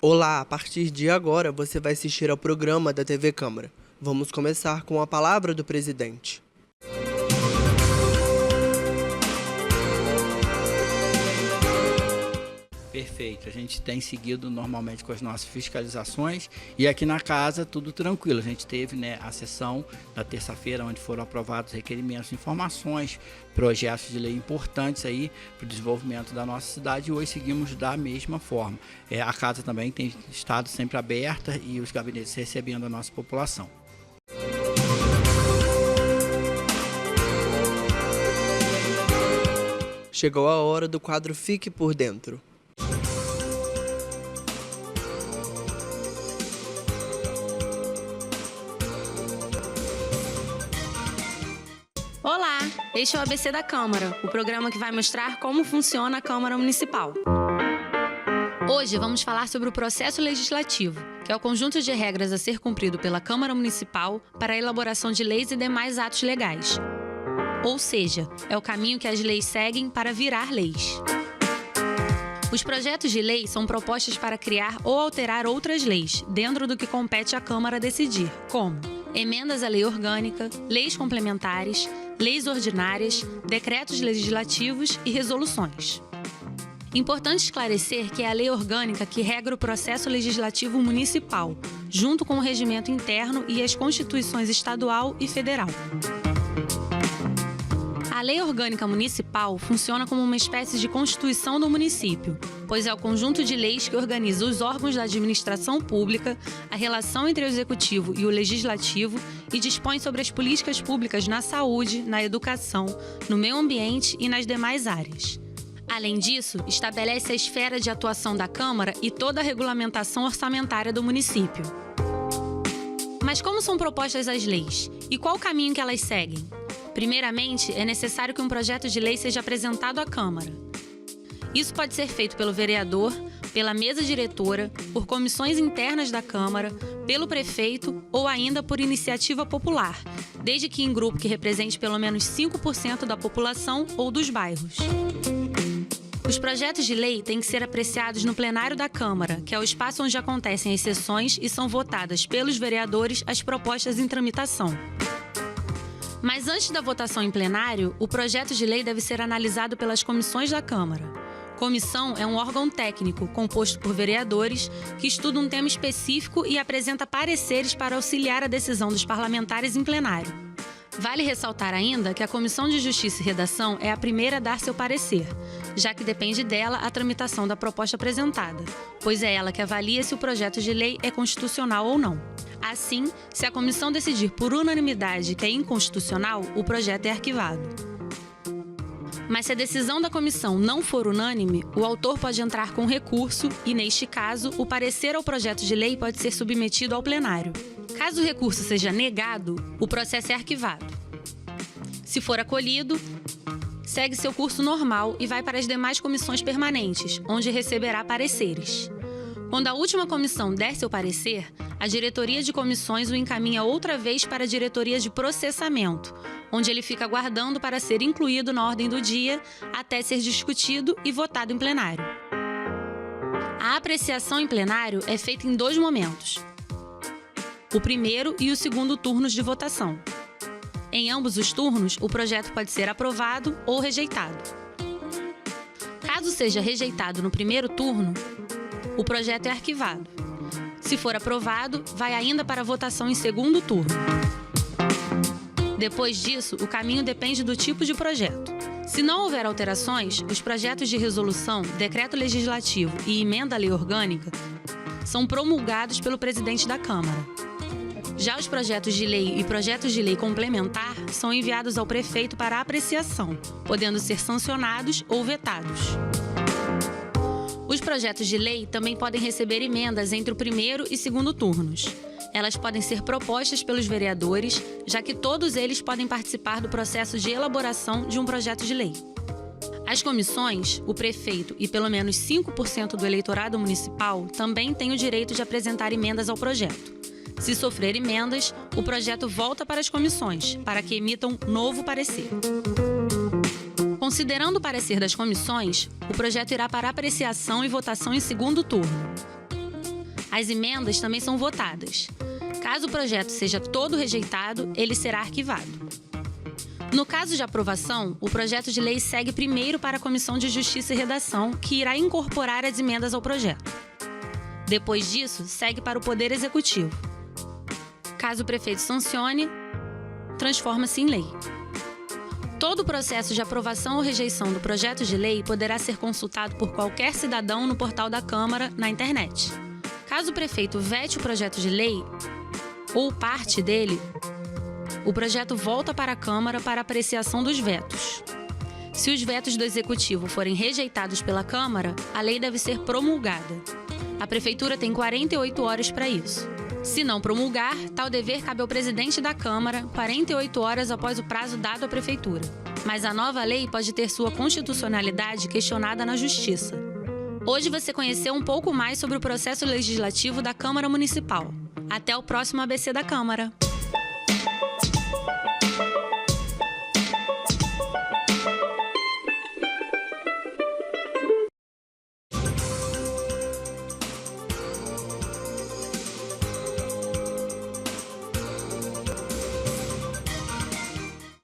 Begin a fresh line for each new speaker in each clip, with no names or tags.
Olá, a partir de agora você vai assistir ao programa da TV Câmara. Vamos começar com a palavra do presidente.
Perfeito, a gente tem seguido normalmente com as nossas fiscalizações e aqui na casa tudo tranquilo. A gente teve a sessão da terça-feira onde foram aprovados requerimentos, informações, projetos de lei importantes aí para o desenvolvimento da nossa cidade e hoje seguimos da mesma forma. A casa também tem estado sempre aberta e os gabinetes recebendo a nossa população.
Chegou a hora do quadro Fique por Dentro.
Olá, este é o ABC da Câmara, o programa que vai mostrar como funciona a Câmara Municipal. Hoje vamos falar sobre o processo legislativo, que é o conjunto de regras a ser cumprido pela Câmara Municipal para a elaboração de leis e demais atos legais. Ou seja, é o caminho que as leis seguem para virar leis. Os projetos de lei são propostas para criar ou alterar outras leis, dentro do que compete à Câmara decidir, como emendas à lei orgânica, leis complementares, leis ordinárias, decretos legislativos e resoluções. Importante esclarecer que é a lei orgânica que regra o processo legislativo municipal, junto com o regimento interno e as constituições estadual e federal. A Lei Orgânica Municipal funciona como uma espécie de constituição do município, pois é o conjunto de leis que organiza os órgãos da administração pública, a relação entre o executivo e o legislativo e dispõe sobre as políticas públicas na saúde, na educação, no meio ambiente e nas demais áreas. Além disso, estabelece a esfera de atuação da Câmara e toda a regulamentação orçamentária do município. Mas como são propostas as leis? E qual o caminho que elas seguem? Primeiramente, é necessário que um projeto de lei seja apresentado à Câmara. Isso pode ser feito pelo vereador, pela mesa diretora, por comissões internas da Câmara, pelo prefeito ou ainda por iniciativa popular, desde que em grupo que represente pelo menos 5% da população ou dos bairros. Os projetos de lei têm que ser apreciados no plenário da Câmara, que é o espaço onde acontecem as sessões e são votadas pelos vereadores as propostas em tramitação. Mas antes da votação em plenário, o projeto de lei deve ser analisado pelas comissões da Câmara. Comissão é um órgão técnico composto por vereadores que estuda um tema específico e apresenta pareceres para auxiliar a decisão dos parlamentares em plenário. Vale ressaltar ainda que a Comissão de Justiça e Redação é a primeira a dar seu parecer, já que depende dela a tramitação da proposta apresentada, pois é ela que avalia se o projeto de lei é constitucional ou não. Assim, se a comissão decidir por unanimidade que é inconstitucional, o projeto é arquivado. Mas se a decisão da comissão não for unânime, o autor pode entrar com recurso e, neste caso, o parecer ao projeto de lei pode ser submetido ao plenário. Caso o recurso seja negado, o processo é arquivado. Se for acolhido, segue seu curso normal e vai para as demais comissões permanentes, onde receberá pareceres. Quando a última comissão der seu parecer, a diretoria de comissões o encaminha outra vez para a diretoria de processamento, onde ele fica aguardando para ser incluído na ordem do dia até ser discutido e votado em plenário. A apreciação em plenário é feita em 2 momentos: o primeiro e o segundo turnos de votação. Em ambos os turnos, o projeto pode ser aprovado ou rejeitado. Caso seja rejeitado no primeiro turno, o projeto é arquivado. Se for aprovado, vai ainda para a votação em segundo turno. Depois disso, o caminho depende do tipo de projeto. Se não houver alterações, os projetos de resolução, decreto legislativo e emenda à lei orgânica são promulgados pelo presidente da Câmara. Já os projetos de lei e projetos de lei complementar são enviados ao prefeito para apreciação, podendo ser sancionados ou vetados. Os projetos de lei também podem receber emendas entre o primeiro e segundo turnos. Elas podem ser propostas pelos vereadores, já que todos eles podem participar do processo de elaboração de um projeto de lei. As comissões, o prefeito e pelo menos 5% do eleitorado municipal também têm o direito de apresentar emendas ao projeto. Se sofrer emendas, o projeto volta para as comissões, para que emitam novo parecer. Considerando o parecer das comissões, o projeto irá para apreciação e votação em segundo turno. As emendas também são votadas. Caso o projeto seja todo rejeitado, ele será arquivado. No caso de aprovação, o projeto de lei segue primeiro para a Comissão de Justiça e Redação, que irá incorporar as emendas ao projeto. Depois disso, segue para o Poder Executivo. Caso o prefeito sancione, transforma-se em lei. Todo o processo de aprovação ou rejeição do projeto de lei poderá ser consultado por qualquer cidadão no portal da Câmara, na internet. Caso o prefeito vete o projeto de lei, ou parte dele, o projeto volta para a Câmara para apreciação dos vetos. Se os vetos do Executivo forem rejeitados pela Câmara, a lei deve ser promulgada. A Prefeitura tem 48 horas para isso. Se não promulgar, tal dever cabe ao presidente da Câmara 48 horas após o prazo dado à Prefeitura. Mas a nova lei pode ter sua constitucionalidade questionada na Justiça. Hoje você conheceu um pouco mais sobre o processo legislativo da Câmara Municipal. Até o próximo ABC da Câmara.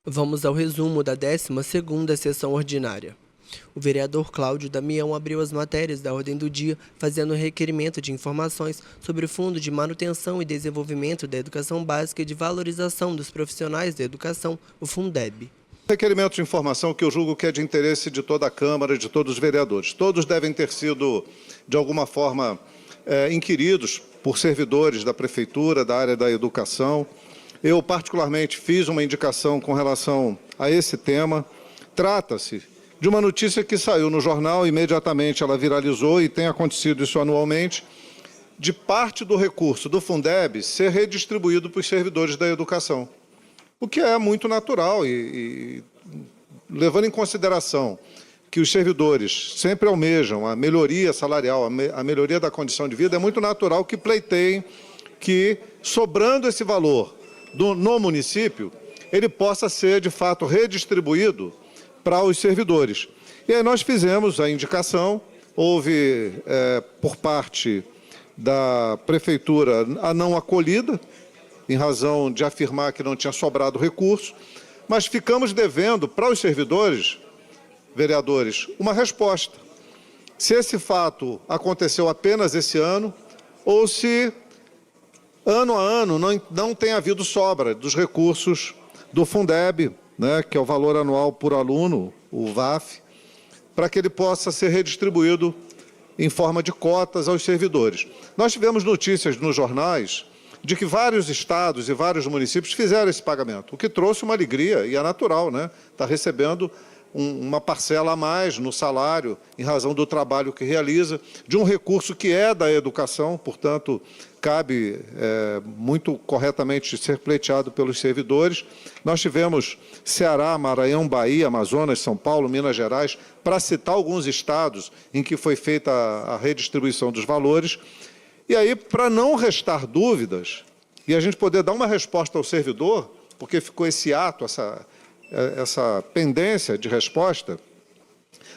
Vamos ao resumo da 12ª sessão ordinária. O vereador Cláudio Damião abriu as matérias da ordem do dia, fazendo requerimento de informações sobre o Fundo de Manutenção e Desenvolvimento da Educação Básica e de Valorização dos Profissionais da Educação, o Fundeb.
Requerimento de informação que eu julgo que é de interesse de toda a Câmara e de todos os vereadores. Todos devem ter sido, de alguma forma, inquiridos por servidores da Prefeitura, da área da educação. Eu, particularmente, fiz uma indicação com relação a esse tema. Trata-se de uma notícia que saiu no jornal, imediatamente ela viralizou e tem acontecido isso anualmente, de parte do recurso do Fundeb ser redistribuído para os servidores da educação. O que é muito natural e levando em consideração que os servidores sempre almejam a melhoria salarial, a melhoria da condição de vida, é muito natural que pleiteiem que, sobrando esse valor no município, ele possa ser, de fato, redistribuído para os servidores. E aí nós fizemos a indicação, houve, por parte da Prefeitura, a não acolhida, em razão de afirmar que não tinha sobrado recurso, mas ficamos devendo para os servidores, vereadores, uma resposta. Se esse fato aconteceu apenas esse ano, ou se ano a ano não tem havido sobra dos recursos do Fundeb, né, que é o valor anual por aluno, o VAF, para que ele possa ser redistribuído em forma de cotas aos servidores. Nós tivemos notícias nos jornais de que vários estados e vários municípios fizeram esse pagamento, o que trouxe uma alegria, e é natural, né? Está recebendo uma parcela a mais no salário, em razão do trabalho que realiza, de um recurso que é da educação, portanto, cabe muito corretamente ser pleiteado pelos servidores. Nós tivemos Ceará, Maranhão, Bahia, Amazonas, São Paulo, Minas Gerais, para citar alguns estados em que foi feita a redistribuição dos valores. E aí, para não restar dúvidas, e a gente poder dar uma resposta ao servidor, porque ficou esse ato, essa pendência de resposta,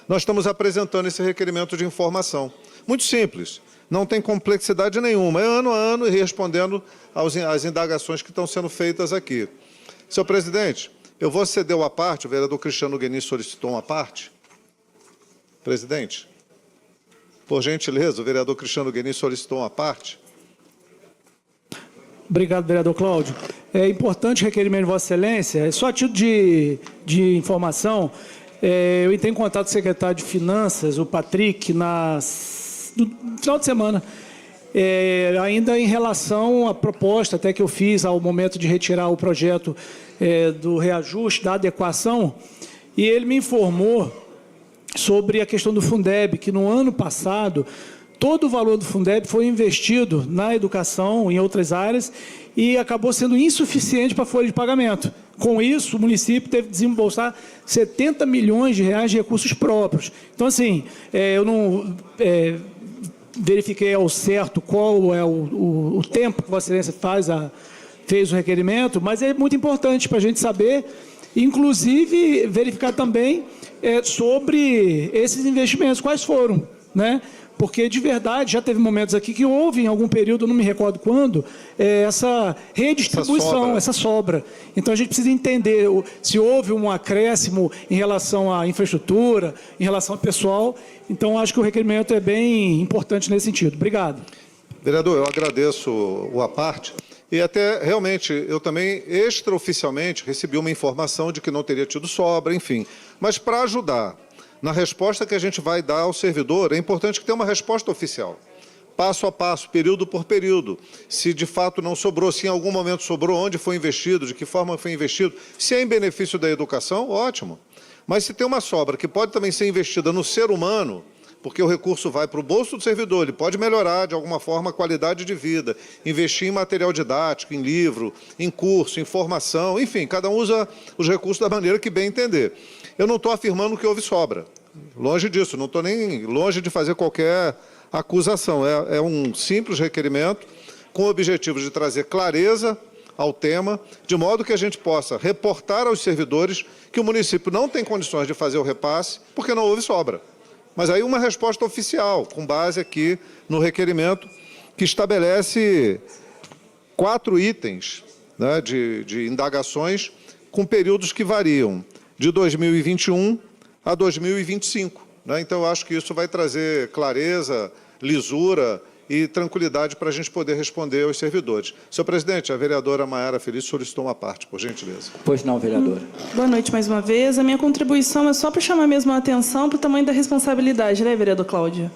nós estamos apresentando esse requerimento de informação. Muito simples, não tem complexidade nenhuma, é ano a ano e respondendo às indagações que estão sendo feitas aqui. Senhor presidente, eu vou ceder uma parte, o vereador Cristiano Guenin solicitou uma parte. Presidente, por gentileza, o vereador Cristiano Guenin solicitou uma parte.
Obrigado, vereador Cláudio. É importante o requerimento de Vossa Excelência. Só a título de informação, eu entrei em contato com o secretário de Finanças, o Patrick, no final de semana, ainda em relação à proposta até que eu fiz ao momento de retirar o projeto do reajuste, da adequação, e ele me informou sobre a questão do Fundeb, que no ano passado todo o valor do Fundeb foi investido na educação, em outras áreas, e acabou sendo insuficiente para a folha de pagamento. Com isso, o município teve que desembolsar 70 milhões de reais de recursos próprios. Então, assim, eu não verifiquei ao certo qual é o tempo que Vossa Excelência fez o requerimento, mas é muito importante para a gente saber, inclusive verificar também sobre esses investimentos, quais foram, né? Porque, de verdade, já teve momentos aqui que houve, em algum período, não me recordo quando, essa redistribuição, essa sobra. Então, a gente precisa entender se houve um acréscimo em relação à infraestrutura, em relação ao pessoal. Então, acho que o requerimento é bem importante nesse sentido. Obrigado.
Vereador, eu agradeço o à parte. E até, realmente, eu também, extraoficialmente, recebi uma informação de que não teria tido sobra, enfim. Mas, para ajudar na resposta que a gente vai dar ao servidor, é importante que tenha uma resposta oficial. Passo a passo, período por período. Se, de fato, não sobrou, se em algum momento sobrou, onde foi investido, de que forma foi investido. Se é em benefício da educação, ótimo. Mas se tem uma sobra que pode também ser investida no ser humano, porque o recurso vai para o bolso do servidor, ele pode melhorar, de alguma forma, a qualidade de vida, investir em material didático, em livro, em curso, em formação, enfim, cada um usa os recursos da maneira que bem entender. Eu não estou afirmando que houve sobra, longe disso, não estou nem longe de fazer qualquer acusação, é um simples requerimento com o objetivo de trazer clareza ao tema, de modo que a gente possa reportar aos servidores que o município não tem condições de fazer o repasse porque não houve sobra. Mas aí uma resposta oficial, com base aqui no requerimento, que estabelece 4 itens, né, de indagações com períodos que variam de 2021 a 2025. Né? Então, eu acho que isso vai trazer clareza, lisura e tranquilidade para a gente poder responder aos servidores. Senhor presidente, a vereadora Maiara Felício solicitou uma parte, por gentileza.
Pois não, vereadora.
Boa noite mais uma vez. A minha contribuição é só para chamar mesmo a atenção para o tamanho da responsabilidade, né, vereador Cláudio?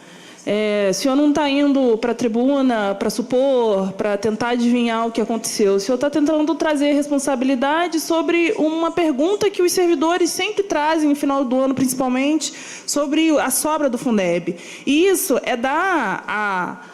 O senhor não está indo para a tribuna para supor, para tentar adivinhar o que aconteceu. O senhor está tentando trazer responsabilidade sobre uma pergunta que os servidores sempre trazem no final do ano, principalmente, sobre a sobra do Fundeb. E isso é dar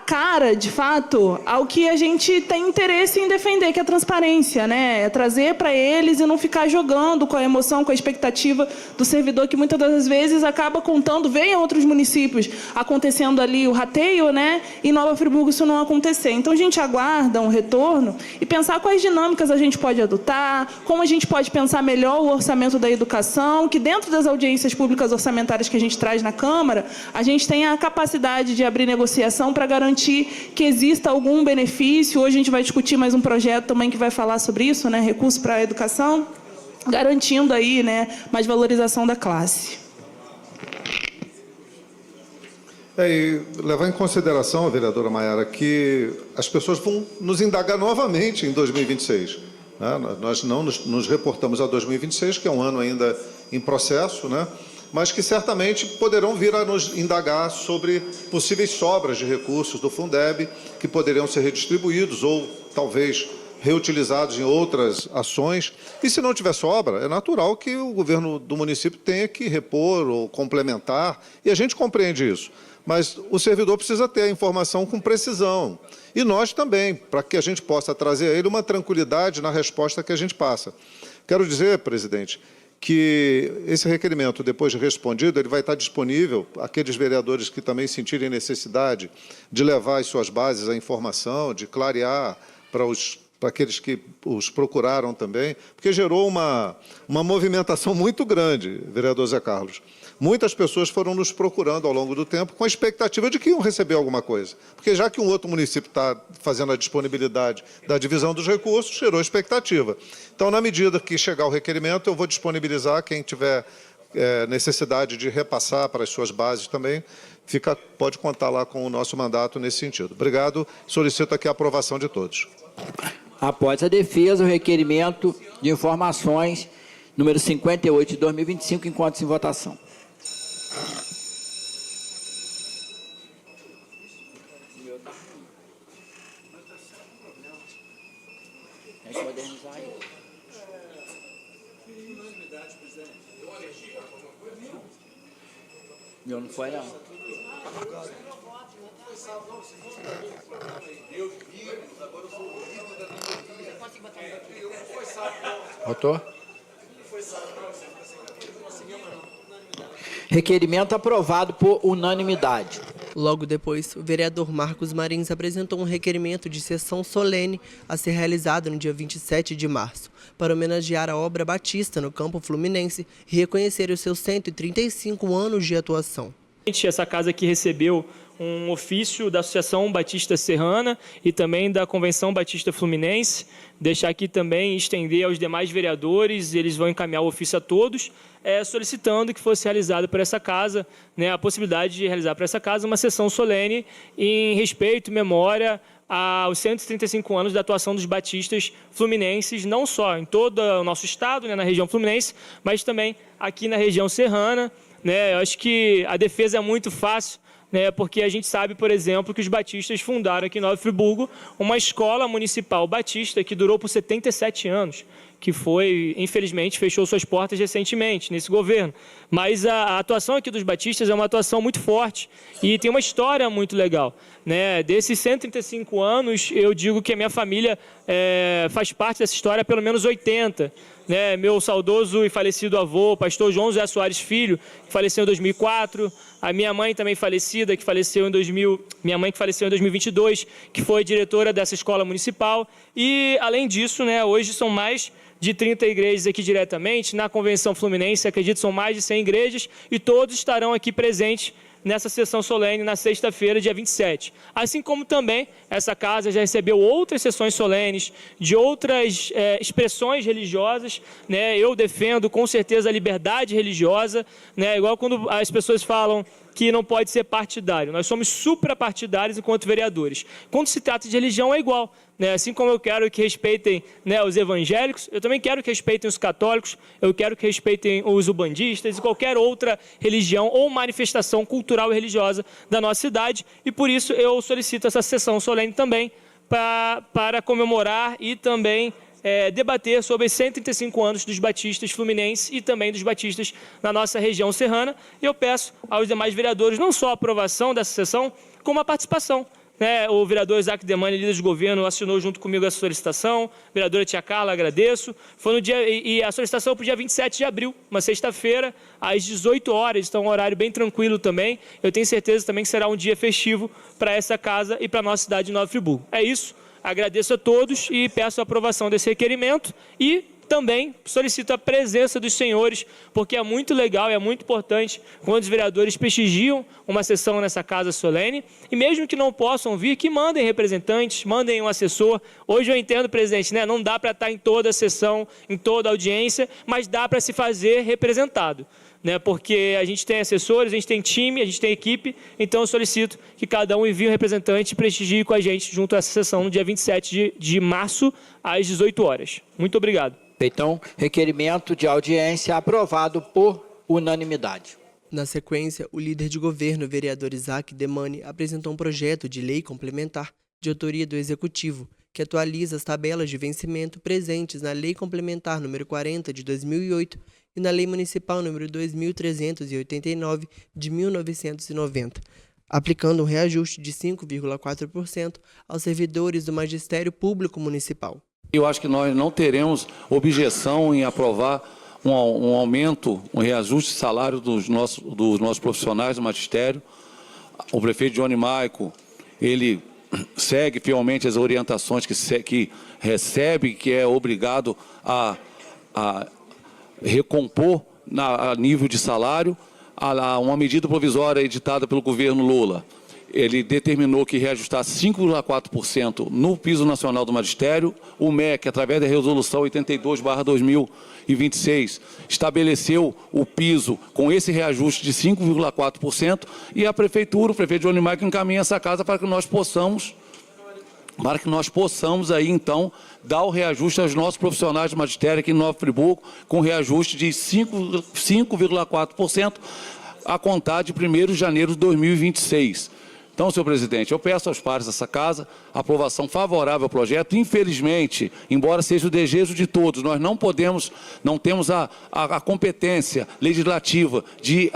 cara, de fato, ao que a gente tem interesse em defender, que é a transparência, né? É trazer para eles e não ficar jogando com a emoção, com a expectativa do servidor, que muitas das vezes acaba contando, vê em outros municípios acontecendo ali o rateio, né? E em Nova Friburgo isso não acontecer. Então, a gente aguarda um retorno e pensar quais dinâmicas a gente pode adotar, como a gente pode pensar melhor o orçamento da educação, que dentro das audiências públicas orçamentárias que a gente traz na Câmara, a gente tenha a capacidade de abrir negociação para garantir que exista algum benefício. Hoje a gente vai discutir mais um projeto também que vai falar sobre isso, né, recurso para a educação, garantindo aí, né, mais valorização da classe.
E levar em consideração, vereadora Maiara, que as pessoas vão nos indagar novamente em 2026. Né? Nós não nos reportamos a 2026, que é um ano ainda em processo, né? Mas que certamente poderão vir a nos indagar sobre possíveis sobras de recursos do Fundeb que poderiam ser redistribuídos ou, talvez, reutilizados em outras ações. E, se não tiver sobra, é natural que o governo do município tenha que repor ou complementar, e a gente compreende isso. Mas o servidor precisa ter a informação com precisão. E nós também, para que a gente possa trazer a ele uma tranquilidade na resposta que a gente passa. Quero dizer, presidente, que esse requerimento, depois de respondido, ele vai estar disponível àqueles vereadores que também sentirem necessidade de levar às suas bases a informação, de clarear para aqueles que os procuraram também, porque gerou uma movimentação muito grande, vereador Zé Carlos. Muitas pessoas foram nos procurando ao longo do tempo com a expectativa de que iam receber alguma coisa. Porque já que um outro município está fazendo a disponibilidade da divisão dos recursos, gerou expectativa. Então, na medida que chegar o requerimento, eu vou disponibilizar quem tiver necessidade de repassar para as suas bases também, pode contar lá com o nosso mandato nesse sentido. Obrigado. Solicito aqui a aprovação de todos.
Após a defesa, o requerimento de informações número 58 de 2025, encontra-se em votação. Tem que modernizar aí. Meu não foi, não. Votou? Requerimento aprovado por unanimidade.
Logo depois, o vereador Marcos Marins apresentou um requerimento de sessão solene a ser realizado no dia 27 de março, para homenagear a obra Batista no campo fluminense e reconhecer os seus 135 anos de atuação.
Essa casa aqui recebeu um ofício da Associação Batista Serrana e também da Convenção Batista Fluminense. Deixar aqui também, estender aos demais vereadores, eles vão encaminhar o ofício a todos, solicitando que fosse realizada por essa casa, a possibilidade de realizar para essa casa uma sessão solene em respeito e memória aos 135 anos da atuação dos batistas fluminenses, não só em todo o nosso estado, na região fluminense, mas também aqui na região serrana. Eu acho que a defesa é muito fácil, porque a gente sabe, por exemplo, que os batistas fundaram aqui em Nova Friburgo uma escola municipal batista que durou por 77 anos, que foi, infelizmente, fechou suas portas recentemente, nesse governo. Mas a atuação aqui dos batistas é uma atuação muito forte e tem uma história muito legal. Desses 135 anos, eu digo que a minha família faz parte dessa história há pelo menos 80. Meu saudoso e falecido avô, pastor João José Soares Filho, que faleceu em 2004, a minha mãe também falecida, que faleceu em 2022, que foi diretora dessa escola municipal. E, além disso, hoje são mais de 30 igrejas aqui diretamente. Na Convenção Fluminense, acredito, são mais de 100 igrejas e todos estarão aqui presentes nessa sessão solene na sexta-feira, dia 27. Assim como também essa casa já recebeu outras sessões solenes de outras expressões religiosas. Eu defendo com certeza a liberdade religiosa, igual quando as pessoas falam que não pode ser partidário. Nós somos suprapartidários enquanto vereadores. Quando se trata de religião é igual. Assim como eu quero que respeitem os evangélicos, eu também quero que respeitem os católicos, eu quero que respeitem os ubandistas e qualquer outra religião ou manifestação cultural e religiosa da nossa cidade. E por isso eu solicito essa sessão solene também para comemorar e também debater sobre os 135 anos dos batistas fluminenses e também dos batistas na nossa região serrana. E eu peço aos demais vereadores não só a aprovação dessa sessão, como a participação. O vereador Isaac Demani, líder de governo, assinou junto comigo essa solicitação. A vereadora Tia Carla, agradeço. Foi no dia, e a solicitação para o dia 27 de abril, uma sexta-feira, às 18 horas. Então, um horário bem tranquilo também. Eu tenho certeza também que será um dia festivo para essa casa e para a nossa cidade de Nova Friburgo. É isso. Agradeço a todos e peço a aprovação desse requerimento e também solicito a presença dos senhores, porque é muito legal e é muito importante quando os vereadores prestigiam uma sessão nessa casa solene e mesmo que não possam vir, que mandem representantes, mandem um assessor. Hoje eu entendo, presidente, não dá para estar em toda a sessão, em toda a audiência, mas dá para se fazer representado. Porque a gente tem assessores, a gente tem time, a gente tem equipe, então eu solicito que cada um envie um representante e prestigie com a gente junto a essa sessão no dia 27 de março, às 18 horas. Muito obrigado.
Então, requerimento de audiência aprovado por unanimidade.
Na sequência, o líder de governo, o vereador Isaac Demani, apresentou um projeto de lei complementar de autoria do Executivo, que atualiza as tabelas de vencimento presentes na Lei Complementar número 40 de 2008 e na Lei Municipal número 2389 de 1990, aplicando um reajuste de 5,4% aos servidores do Magistério Público Municipal.
Eu acho que nós não teremos objeção em aprovar um aumento, um reajuste de salário dos nossos profissionais do magistério. O prefeito Johnny Maico, ele segue fielmente as orientações que recebe, que é obrigado a recompor a nível de salário, uma medida provisória editada pelo governo Lula. Ele determinou que reajustasse 5,4% no piso nacional do magistério. O MEC, através da resolução 82/2026, estabeleceu o piso com esse reajuste de 5,4% e a prefeitura, o prefeito Johnny Maico, encaminha essa casa para que nós possamos aí, então, dar o reajuste aos nossos profissionais do magistério aqui em Nova Friburgo, com reajuste de 5,4% a contar de 1º de janeiro de 2026. Então, senhor presidente, eu peço aos pares dessa casa aprovação favorável ao projeto. Infelizmente, embora seja o desejo de todos, nós não temos a competência legislativa de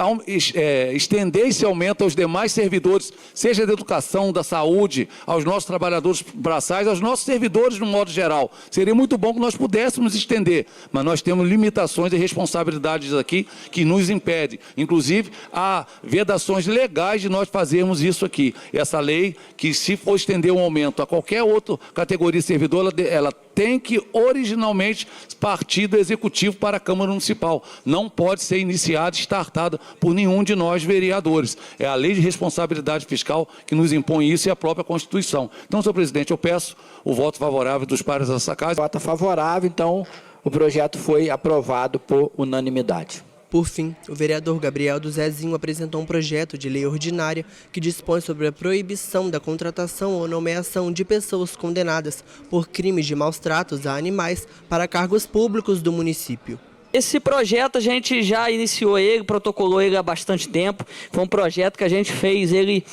estender esse aumento aos demais servidores, seja da educação, da saúde, aos nossos trabalhadores braçais, aos nossos servidores de um modo geral. Seria muito bom que nós pudéssemos estender, mas nós temos limitações e responsabilidades aqui que nos impedem. Inclusive, há vedações legais de nós fazermos isso aqui. essa lei, que se for estender um aumento a qualquer outra categoria servidora, ela tem que originalmente partir do Executivo para a Câmara Municipal. Não pode ser iniciada e startada por nenhum de nós vereadores. É a lei de responsabilidade fiscal que nos impõe isso e a própria Constituição. Então, senhor presidente, eu peço o voto favorável dos pares dessa casa.
Voto favorável, então o projeto foi aprovado por unanimidade.
Por fim, o vereador Gabriel do Zezinho apresentou um projeto de lei ordinária que dispõe sobre a proibição da contratação ou nomeação de pessoas condenadas por crimes de maus-tratos a animais para cargos públicos do município.
Esse projeto a gente já iniciou ele, protocolou ele há bastante tempo. Foi um projeto que a gente fez ele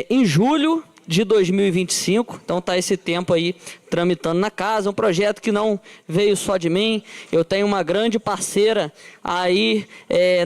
em julho de 2025, então está esse tempo aí tramitando na casa, um projeto que não veio só de mim, eu tenho uma grande parceira aí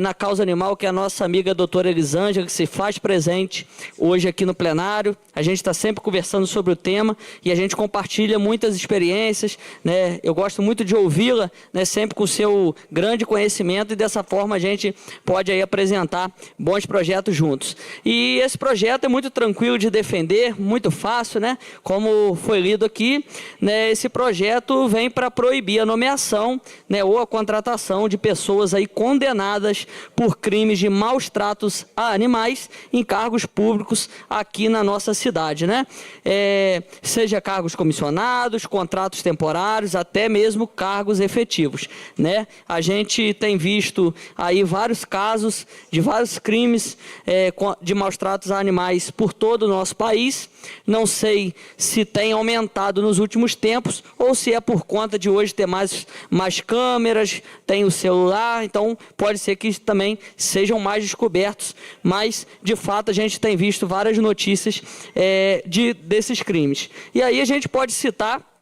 na causa animal, que é a nossa amiga doutora Elisângela, que se faz presente hoje aqui no plenário. A gente está sempre conversando sobre o tema e a gente compartilha muitas experiências, né? Eu gosto muito de ouvi-la, né, sempre com o seu grande conhecimento, e dessa forma a gente pode aí apresentar bons projetos juntos. E esse projeto é muito tranquilo de defender, muito fácil, né? Como foi lido aqui, né, esse projeto vem para proibir a nomeação, né, ou a contratação de pessoas aí condenadas por crimes de maus tratos a animais em cargos públicos aqui na nossa cidade, né? Seja cargos comissionados, contratos temporários, até mesmo cargos efetivos, né? A gente tem visto aí vários casos de vários crimes de maus tratos a animais por todo o nosso país. Não sei se tem aumentado nos últimos tempos ou se é por conta de hoje ter mais câmeras, tem o celular, então pode ser que também sejam mais descobertos, mas de fato a gente tem visto várias notícias desses crimes. E aí a gente pode citar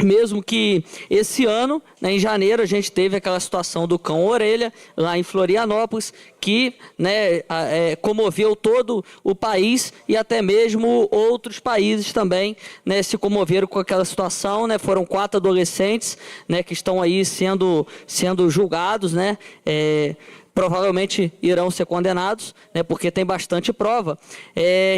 mesmo que esse ano, né, em janeiro, a gente teve aquela situação do cão orelha, lá em Florianópolis, que, né, comoveu todo o país e até mesmo outros países também, né, se comoveram com aquela situação, né? Foram 4 adolescentes, né, que estão aí sendo julgados, né? Provavelmente irão ser condenados, né, porque tem bastante prova.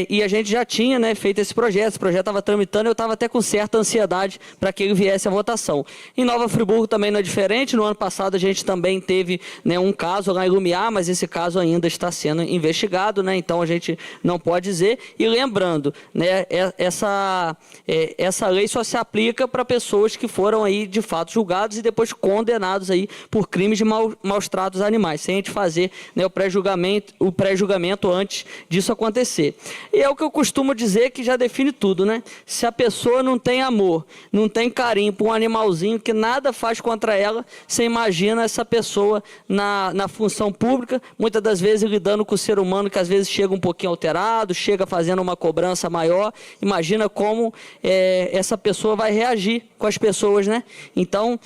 E a gente já tinha, né, feito esse projeto estava tramitando, eu estava até com certa ansiedade para que ele viesse à votação. Em Nova Friburgo também não é diferente, no ano passado a gente também teve, né, um caso lá em Lumiar, mas esse caso ainda está sendo investigado, né, então a gente não pode dizer. E lembrando, né, essa lei só se aplica para pessoas que foram aí de fato julgados e depois condenados aí por crimes de maus tratos a animais, sem a gente fazer, né, o pré-julgamento antes disso acontecer. E é o que eu costumo dizer, que já define tudo, né? Se a pessoa não tem amor, não tem carinho por um animalzinho que nada faz contra ela, você imagina essa pessoa na função pública, muitas das vezes lidando com o ser humano que às vezes chega um pouquinho alterado, chega fazendo uma cobrança maior, imagina como essa pessoa vai reagir com as pessoas, né? Então,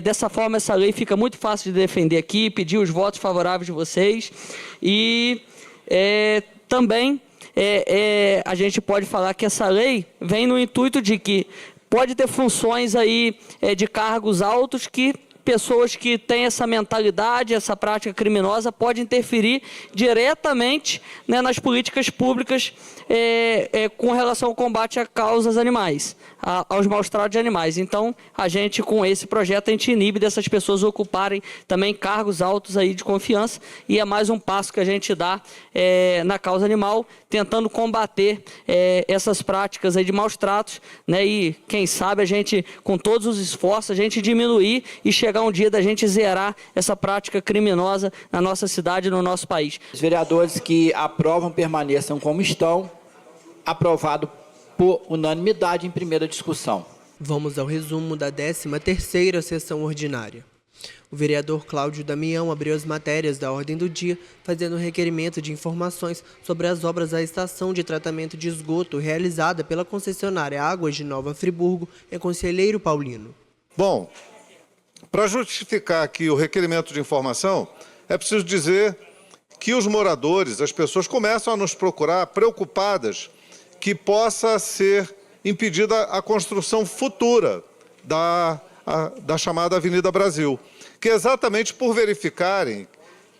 dessa forma, essa lei fica muito fácil de defender aqui, pedir os votos favoráveis de vocês. E também a gente pode falar que essa lei vem no intuito de que pode ter funções aí de cargos altos que pessoas que têm essa mentalidade, essa prática criminosa, podem interferir diretamente, né, nas políticas públicas com relação ao combate a causas animais, aos maus-tratos de animais. Então, a gente, com esse projeto, a gente inibe dessas pessoas ocuparem também cargos altos aí de confiança, e é mais um passo que a gente dá na causa animal, tentando combater essas práticas aí de maus-tratos, né, e quem sabe a gente, com todos os esforços, a gente diminuir e chegar um dia da gente zerar essa prática criminosa na nossa cidade e no nosso país.
Os vereadores que aprovam permaneçam como estão. Aprovado por unanimidade em primeira discussão.
Vamos ao resumo da 13ª sessão ordinária. O vereador Cláudio Damião abriu as matérias da ordem do dia, fazendo um requerimento de informações sobre as obras da estação de tratamento de esgoto realizada pela concessionária Águas de Nova Friburgo em Conselheiro Paulino.
Bom, para justificar aqui o requerimento de informação, é preciso dizer que os moradores, as pessoas, começam a nos procurar preocupadas que possa ser impedida a construção futura da chamada Avenida Brasil, que é exatamente por verificarem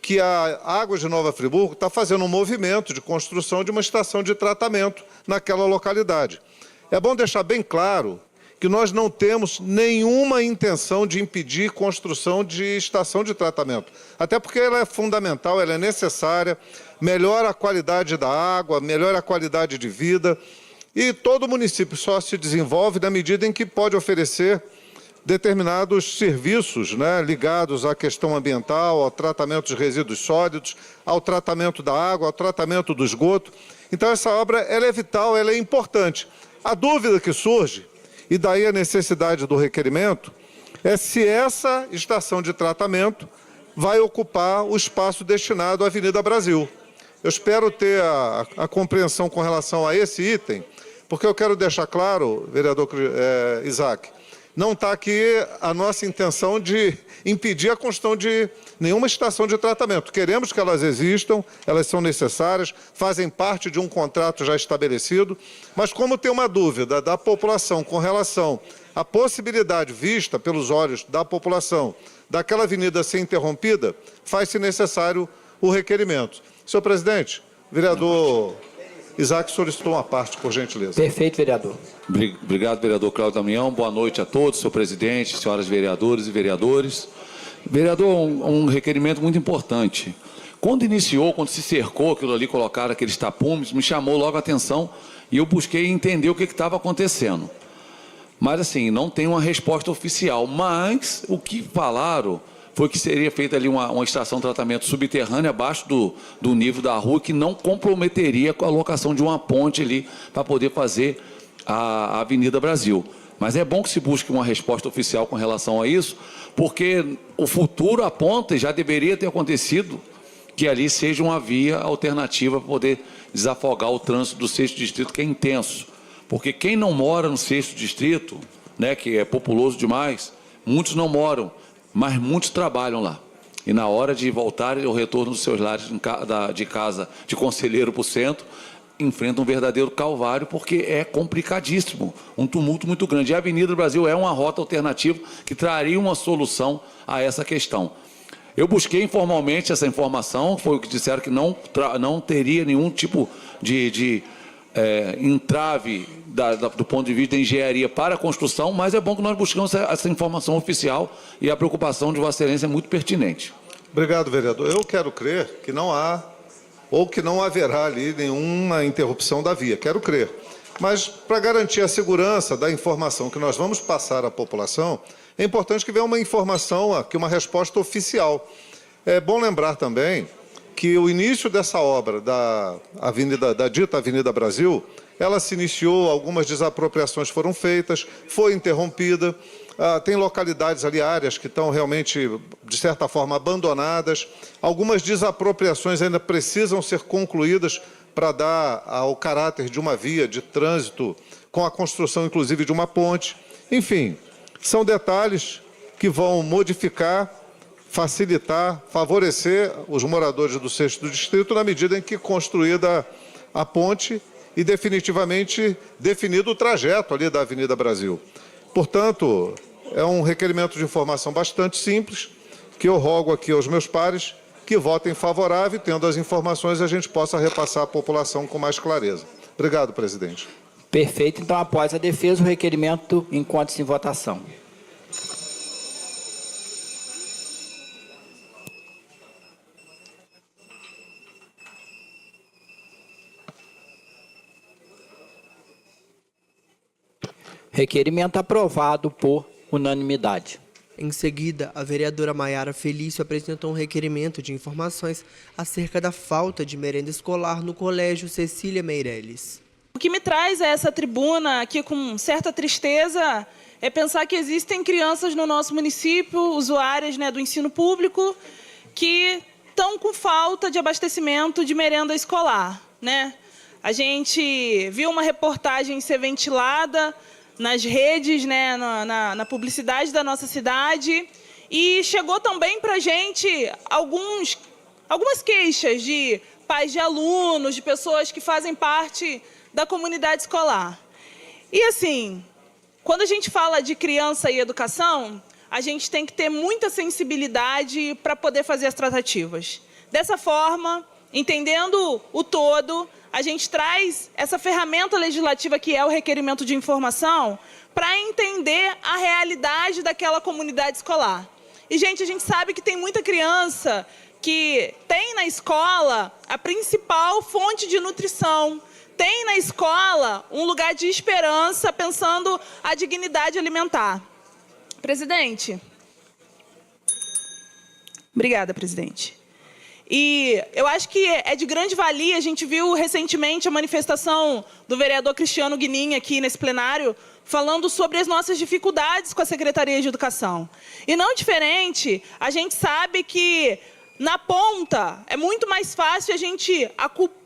que a Águas de Nova Friburgo está fazendo um movimento de construção de uma estação de tratamento naquela localidade. É bom deixar bem claro que nós não temos nenhuma intenção de impedir construção de estação de tratamento, até porque ela é fundamental, ela é necessária, melhora a qualidade da água, melhora a qualidade de vida, e todo município só se desenvolve na medida em que pode oferecer determinados serviços, né, ligados à questão ambiental, ao tratamento de resíduos sólidos, ao tratamento da água, ao tratamento do esgoto. Então, essa obra ela é vital, ela é importante. A dúvida que surge, e daí a necessidade do requerimento, é se essa estação de tratamento vai ocupar o espaço destinado à Avenida Brasil. Eu espero ter a compreensão com relação a esse item, porque eu quero deixar claro, vereador Isaac, não está aqui a nossa intenção de impedir a construção de nenhuma estação de tratamento. Queremos que elas existam, elas são necessárias, fazem parte de um contrato já estabelecido, mas como tem uma dúvida da população com relação à possibilidade vista pelos olhos da população daquela avenida ser interrompida, faz-se necessário o requerimento. Senhor presidente, vereador Isaac solicitou uma parte, por gentileza.
Perfeito, vereador.
Obrigado, vereador Cláudio Damião. Boa noite a todos, senhor presidente, senhoras vereadoras e vereadores. Vereador, um requerimento muito importante. Quando se cercou aquilo ali, colocaram aqueles tapumes, me chamou logo a atenção e eu busquei entender o que estava acontecendo. Mas, assim, não tem uma resposta oficial. Mas o que falaram foi que seria feita ali uma estação de tratamento subterrânea abaixo do nível da rua, que não comprometeria com a locação de uma ponte ali para poder fazer a Avenida Brasil. Mas é bom que se busque uma resposta oficial com relação a isso, porque o futuro aponta, e já deveria ter acontecido, que ali seja uma via alternativa para poder desafogar o trânsito do 6º Distrito, que é intenso. Porque quem não mora no 6º Distrito, né, que é populoso demais, muitos não moram, mas muitos trabalham lá. E na hora de voltarem ao retorno dos seus lares de casa, de Conselheiro para o centro, enfrentam um verdadeiro calvário, porque é complicadíssimo, um tumulto muito grande. E a Avenida do Brasil é uma rota alternativa que traria uma solução a essa questão. Eu busquei informalmente essa informação, foi o que disseram que não teria nenhum tipo de entrave do ponto de vista da engenharia para a construção, mas é bom que nós buscamos essa informação oficial e a preocupação de Vossa Excelência é muito pertinente.
Obrigado, vereador. Eu quero crer que não há ou que não haverá ali nenhuma interrupção da via. Quero crer. Mas, para garantir a segurança da informação que nós vamos passar à população, é importante que venha uma informação, aqui uma resposta oficial. É bom lembrar também que o início dessa obra da dita Avenida Brasil, ela se iniciou, algumas desapropriações foram feitas, foi interrompida, tem localidades ali, áreas que estão realmente, de certa forma, abandonadas, algumas desapropriações ainda precisam ser concluídas para dar ao caráter de uma via de trânsito, com a construção, inclusive, de uma ponte. Enfim, são detalhes que vão modificar, facilitar, favorecer os moradores do 6º Distrito na medida em que construída a ponte e definitivamente definido o trajeto ali da Avenida Brasil. Portanto, é um requerimento de informação bastante simples, que eu rogo aqui aos meus pares que votem favorável e, tendo as informações, a gente possa repassar à população com mais clareza. Obrigado, presidente.
Perfeito. Então, após a defesa, o requerimento encontra-se em votação. Requerimento aprovado por unanimidade.
Em seguida, a vereadora Maiara Felício apresentou um requerimento de informações acerca da falta de merenda escolar no Colégio Cecília Meirelles.
O que me traz a essa tribuna aqui com certa tristeza é pensar que existem crianças no nosso município, usuárias, né, do ensino público, que estão com falta de abastecimento de merenda escolar, né? A gente viu uma reportagem ser ventilada nas redes, né, na publicidade da nossa cidade, e chegou também para a gente algumas queixas de pais de alunos, de pessoas que fazem parte da comunidade escolar. E assim, quando a gente fala de criança e educação, a gente tem que ter muita sensibilidade para poder fazer as tratativas. Dessa forma, entendendo o todo, a gente traz essa ferramenta legislativa que é o requerimento de informação para entender a realidade daquela comunidade escolar. E, gente, a gente sabe que tem muita criança que tem na escola a principal fonte de nutrição, tem na escola um lugar de esperança pensando a dignidade alimentar. Presidente. Obrigada, presidente. E eu acho que é de grande valia, a gente viu recentemente a manifestação do vereador Cristiano Guinin aqui nesse plenário, falando sobre as nossas dificuldades com a Secretaria de Educação. E não diferente, a gente sabe que na ponta é muito mais fácil a gente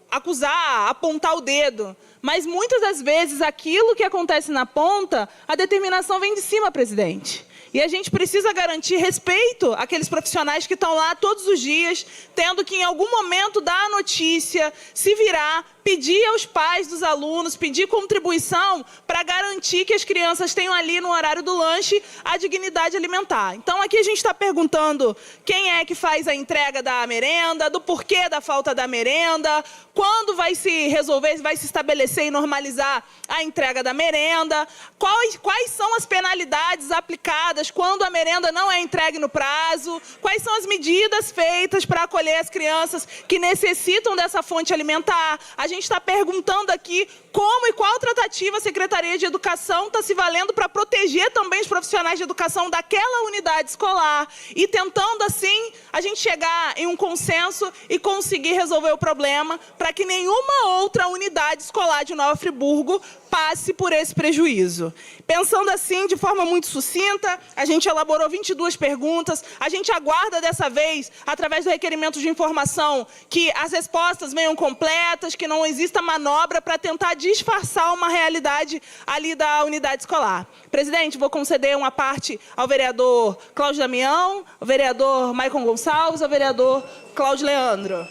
acusar, apontar o dedo, mas muitas das vezes aquilo que acontece na ponta, a determinação vem de cima, presidente. E a gente precisa garantir respeito àqueles profissionais que estão lá todos os dias, tendo que em algum momento dar a notícia, se virar, pedir aos pais dos alunos, pedir contribuição para garantir que as crianças tenham ali no horário do lanche a dignidade alimentar. Então aqui a gente está perguntando quem é que faz a entrega da merenda, do porquê da falta da merenda, quando vai se resolver, vai se estabelecer e normalizar a entrega da merenda, quais são as penalidades aplicadas quando a merenda não é entregue no prazo, quais são as medidas feitas para acolher as crianças que necessitam dessa fonte alimentar. A gente está perguntando aqui como e qual tratativa a Secretaria de Educação está se valendo para proteger também os profissionais de educação daquela unidade escolar e tentando, assim, a gente chegar em um consenso e conseguir resolver o problema para que nenhuma outra unidade escolar de Nova Friburgo passe por esse prejuízo. Pensando assim, de forma muito sucinta, a gente elaborou 22 perguntas, a gente aguarda dessa vez, através do requerimento de informação, que as respostas venham completas, que não exista manobra para tentar disfarçar uma realidade ali da unidade escolar. Presidente, vou conceder uma parte ao vereador Cláudio Damião, ao vereador Maicon Gonçalves, ao vereador Cláudio Leandro.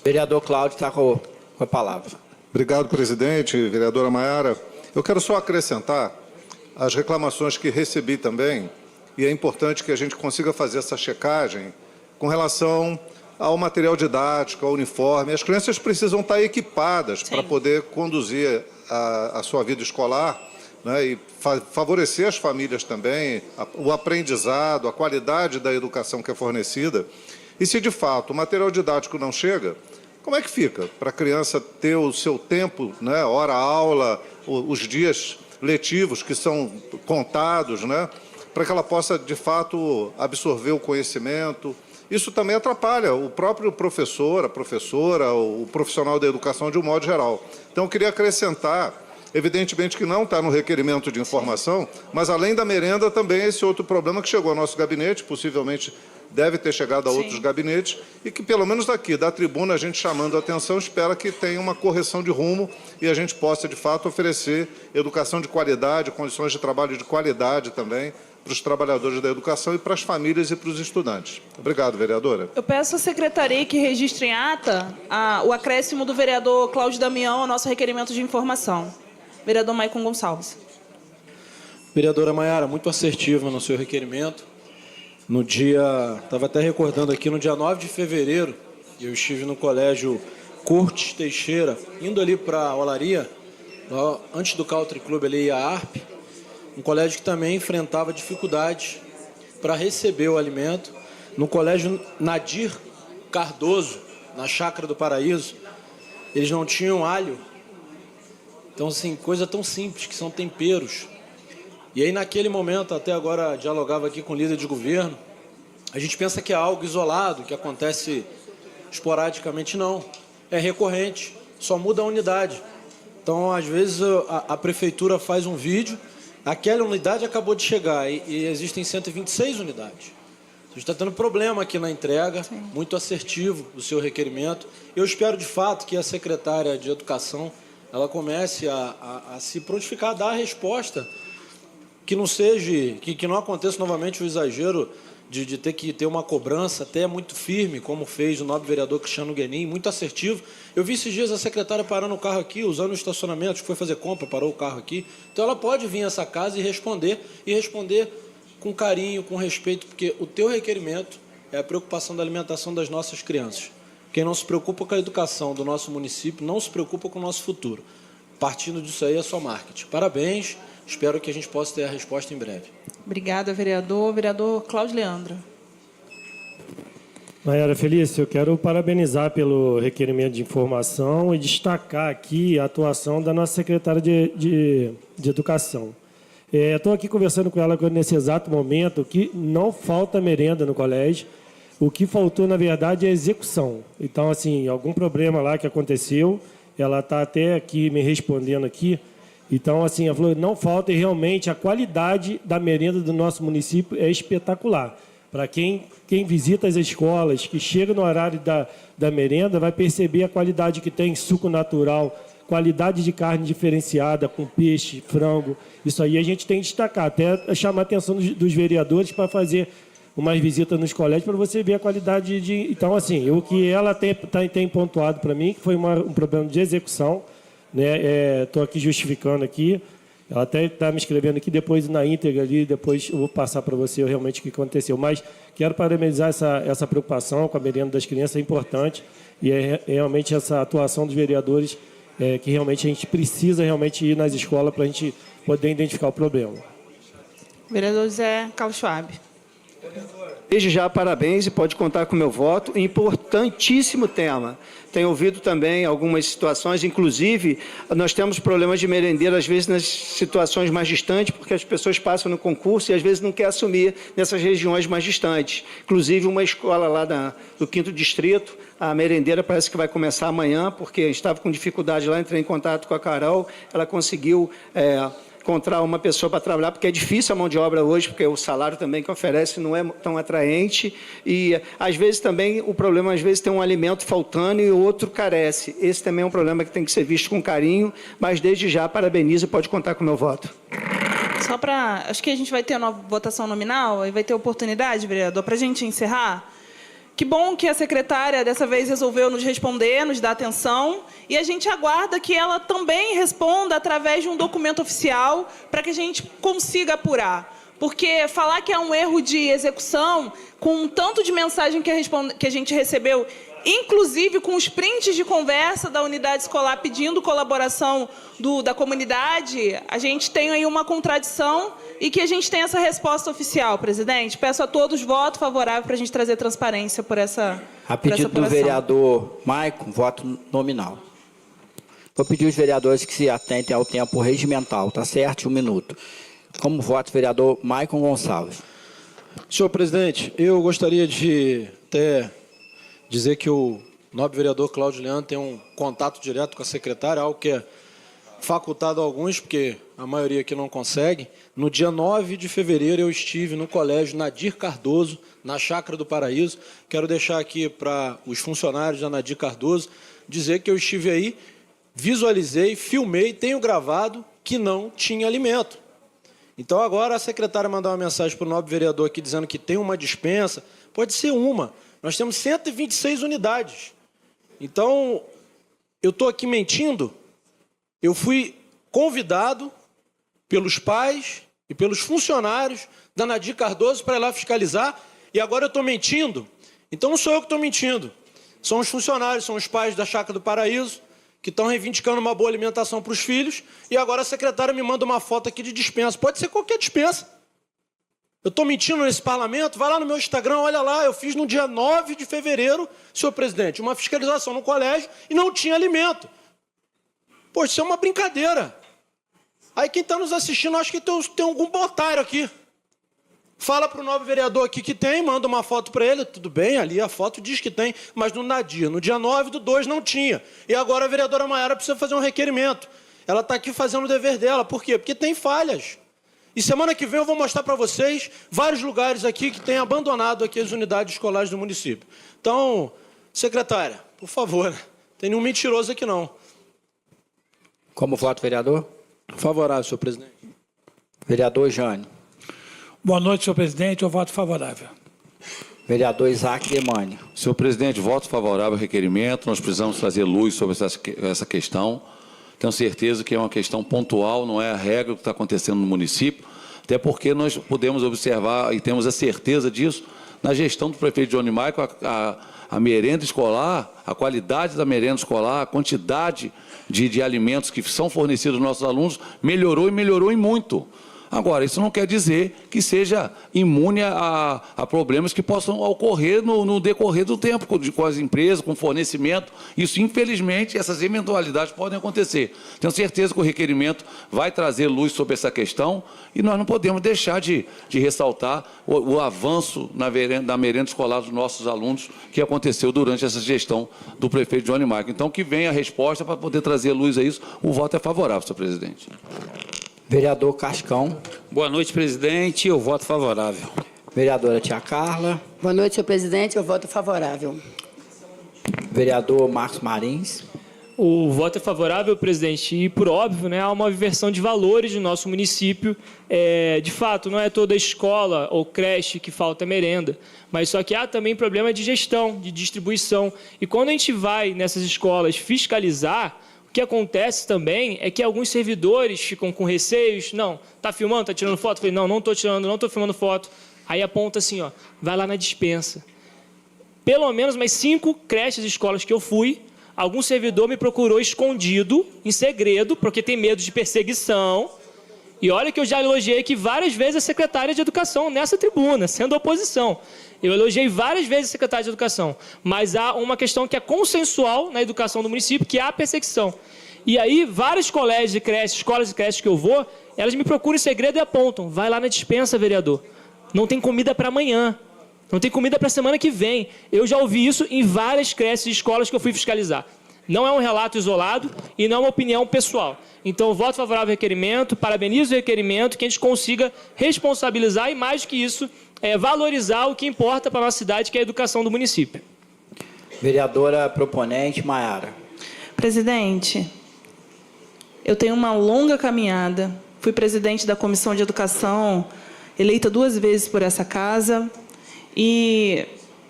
Vereador Cláudio está com a palavra.
Obrigado, presidente. Vereadora Maiara, eu quero só acrescentar as reclamações que recebi também, e é importante que a gente consiga fazer essa checagem com relação ao material didático, ao uniforme. As crianças precisam estar equipadas para poder conduzir a sua vida escolar, né, e favorecer as famílias também, o aprendizado, a qualidade da educação que é fornecida. E se, de fato, o material didático não chega, como é que fica para a criança ter o seu tempo, né, hora-aula, os dias letivos que são contados, né, para que ela possa, de fato, absorver o conhecimento? Isso também atrapalha o próprio professor, a professora, o profissional da educação de um modo geral. Então, eu queria acrescentar, evidentemente que não está no requerimento de informação, mas além da merenda também esse outro problema que chegou ao nosso gabinete, possivelmente deve ter chegado a outros gabinetes, e que pelo menos daqui, da tribuna, a gente chamando a atenção, espera que tenha uma correção de rumo e a gente possa, de fato, oferecer educação de qualidade, condições de trabalho de qualidade também para os trabalhadores da educação e para as famílias e para os estudantes. Obrigado, vereadora.
Eu peço à secretaria que registre em ata o acréscimo do vereador Cláudio Damião ao nosso requerimento de informação. Vereador Maicon Gonçalves.
Vereadora Maiara, muito assertiva no seu requerimento. No dia, estava até recordando aqui, no dia 9 de fevereiro, eu estive no colégio Cortes Teixeira, indo ali para a Olaria, antes do Country Club ali, a ARP, um colégio que também enfrentava dificuldade para receber o alimento. No colégio Nadir Cardoso, na Chácara do Paraíso, eles não tinham alho. Então, assim, coisa tão simples, que são temperos. E aí, naquele momento, até agora dialogava aqui com o líder de governo, a gente pensa que é algo isolado, que acontece esporadicamente. Não, é recorrente, só muda a unidade. Então, às vezes, a prefeitura faz um vídeo, aquela unidade acabou de chegar e existem 126 unidades. A gente está tendo problema aqui na entrega, muito assertivo o seu requerimento. Eu espero, de fato, que a secretária de Educação ela comece a se prontificar, a dar a resposta, que não seja, que não aconteça novamente o exagero de ter que ter uma cobrança até muito firme, como fez o nobre vereador Cristiano Guinin, muito assertivo. Eu vi esses dias a secretária parando o carro aqui, usando o estacionamento, que foi fazer compra, parou o carro aqui. Então ela pode vir a essa casa e responder com carinho, com respeito, porque o teu requerimento é a preocupação da alimentação das nossas crianças. Quem não se preocupa com a educação do nosso município não se preocupa com o nosso futuro. Partindo disso aí é só marketing. Parabéns, espero que a gente possa ter a resposta em breve.
Obrigada, vereador. Vereador Cláudio Leandro.
Maiara Felício, eu quero parabenizar pelo requerimento de informação e destacar aqui a atuação da nossa secretária de Educação. Estou aqui conversando com ela nesse exato momento que não falta merenda no colégio. O que faltou, na verdade, é a execução. Então, assim, algum problema lá que aconteceu, ela está até aqui me respondendo aqui. Então, assim, ela falou, não falta e realmente a qualidade da merenda do nosso município é espetacular. Para quem visita as escolas, que chega no horário da merenda, vai perceber a qualidade que tem, suco natural, qualidade de carne diferenciada, com peixe, frango. Isso aí a gente tem que destacar, até chamar a atenção dos vereadores para fazer umas visitas nos colégios para você ver a qualidade de... Então, assim, o que ela tem pontuado para mim, que foi um problema de execução, né? Estou aqui justificando aqui. Ela até está me escrevendo aqui, depois na íntegra ali, depois eu vou passar para você realmente o que aconteceu. Mas quero parabenizar essa preocupação com a merenda das crianças, é importante, e é realmente essa atuação dos vereadores que realmente a gente precisa realmente ir nas escolas para a gente poder identificar o problema.
Vereador Zé Carlos Schwab.
Desde já, parabéns e pode contar com o meu voto. Importantíssimo tema. Tenho ouvido também algumas situações, inclusive, nós temos problemas de merendeira, às vezes, nas situações mais distantes, porque as pessoas passam no concurso e, às vezes, não quer assumir nessas regiões mais distantes. Inclusive, uma escola lá do 5º Distrito, a merendeira parece que vai começar amanhã, porque estava com dificuldade lá, entrei em contato com a Carol, ela conseguiu... encontrar uma pessoa para trabalhar, porque é difícil a mão de obra hoje, porque o salário também que oferece não é tão atraente, e às vezes também o problema, às vezes tem um alimento faltando e o outro carece. Esse também é um problema que tem que ser visto com carinho, mas desde já parabenizo e pode contar com o meu voto.
Só para... Acho que a gente vai ter uma votação nominal e vai ter oportunidade, vereador, para a gente encerrar. Que bom que a secretária, dessa vez, resolveu nos responder, nos dar atenção, e a gente aguarda que ela também responda através de um documento oficial para que a gente consiga apurar. Porque falar que é um erro de execução, com um tanto de mensagem que a gente recebeu, inclusive com os prints de conversa da unidade escolar pedindo colaboração da comunidade, a gente tem aí uma contradição e que a gente tem essa resposta oficial, presidente. Peço a todos voto favorável para a gente trazer transparência por essa
A pedido do vereador Maicon, voto nominal. Vou pedir aos vereadores que se atentem ao tempo regimental, tá certo? 1 minuto. Como voto, vereador Maicon Gonçalves.
Senhor presidente, eu gostaria de até dizer que o nobre vereador Cláudio Leandro tem um contato direto com a secretária, algo que é facultado a alguns, porque a maioria aqui não consegue. No dia 9 de fevereiro eu estive no colégio Nadir Cardoso, na Chácara do Paraíso. Quero deixar aqui para os funcionários da Nadir Cardoso dizer que eu estive aí, visualizei, filmei, tenho gravado que não tinha alimento. Então agora a secretária mandar uma mensagem para o nobre vereador aqui dizendo que tem uma dispensa, pode ser uma. Nós temos 126 unidades. Então, eu estou aqui mentindo. Eu fui convidado pelos pais e pelos funcionários da Nadir Cardoso para ir lá fiscalizar, e agora eu estou mentindo. Então não sou eu que estou mentindo. São os funcionários, são os pais da Chácara do Paraíso, que estão reivindicando uma boa alimentação para os filhos, e agora a secretária me manda uma foto aqui de dispensa. Pode ser qualquer dispensa. Eu estou mentindo nesse parlamento? Vai lá no meu Instagram, olha lá, eu fiz no dia 9 de fevereiro, senhor presidente, uma fiscalização no colégio e não tinha alimento. Pô, isso é uma brincadeira. Aí quem está nos assistindo, acho que tem algum otário aqui. Fala para o nobre vereador aqui que tem, manda uma foto para ele, tudo bem, ali a foto diz que tem, mas no Nadir, no dia 9/2 não tinha. E agora a vereadora Maiara precisa fazer um requerimento. Ela está aqui fazendo o dever dela. Por quê? Porque tem falhas. E semana que vem eu vou mostrar para vocês vários lugares aqui que têm abandonado aqui as unidades escolares do município. Então, secretária, por favor, não tem nenhum mentiroso aqui não.
Como voto, vereador?
Favorável, senhor presidente.
Vereador Jânio.
Boa noite, senhor presidente. Eu voto favorável.
Vereador Isaac Demani.
Senhor presidente, voto favorável ao requerimento. Nós precisamos trazer luz sobre essa questão. Tenho certeza que é uma questão pontual, não é a regra do que está acontecendo no município, até porque nós podemos observar e temos a certeza disso na gestão do prefeito Johnny Michael, a merenda escolar, a qualidade da merenda escolar, a quantidade de alimentos que são fornecidos aos nossos alunos melhorou e melhorou em muito. Agora, isso não quer dizer que seja imune a problemas que possam ocorrer no decorrer do tempo, com as empresas, com fornecimento. Isso, infelizmente, essas eventualidades podem acontecer. Tenho certeza que o requerimento vai trazer luz sobre essa questão e nós não podemos deixar de ressaltar o avanço na merenda escolar dos nossos alunos que aconteceu durante essa gestão do prefeito Johnny Michael. Então, que venha a resposta para poder trazer luz a isso. O voto é favorável, senhor presidente.
Vereador Cascão.
Boa noite, presidente. Eu voto favorável.
Vereadora Tia Carla.
Boa noite, senhor presidente. Eu voto favorável.
Vereador Marcos Marins.
O voto é favorável, presidente, e, por óbvio, né, há uma inversão de valores no nosso município. De fato, não é toda escola ou creche que falta merenda, mas só que há também problema de gestão, de distribuição. E quando a gente vai nessas escolas fiscalizar, o que acontece também é que alguns servidores ficam com receios. Não, está filmando, está tirando foto? Eu falei, não estou tirando, não estou filmando foto. Aí aponta assim, ó, vai lá na despensa. Pelo menos mais 5 creches e escolas que eu fui, algum servidor me procurou escondido, em segredo, porque tem medo de perseguição. E olha que eu já elogiei aqui várias vezes a secretária de Educação nessa tribuna, sendo oposição. Eu elogiei várias vezes a secretária de Educação, mas há uma questão que é consensual na educação do município, que é a perseguição. E aí, vários colégios e creches, escolas e creches que eu vou, elas me procuram em segredo e apontam, vai lá na despensa, vereador, não tem comida para amanhã, não tem comida para a semana que vem. Eu já ouvi isso em várias creches e escolas que eu fui fiscalizar. Não é um relato isolado e não é uma opinião pessoal. Então, eu voto favorável ao requerimento, parabenizo o requerimento, que a gente consiga responsabilizar e, mais do que isso, valorizar o que importa para a nossa cidade, que é a educação do município.
Vereadora proponente, Maiara.
Presidente, eu tenho uma longa caminhada. Fui presidente da Comissão de Educação, eleita 2 vezes por essa casa, e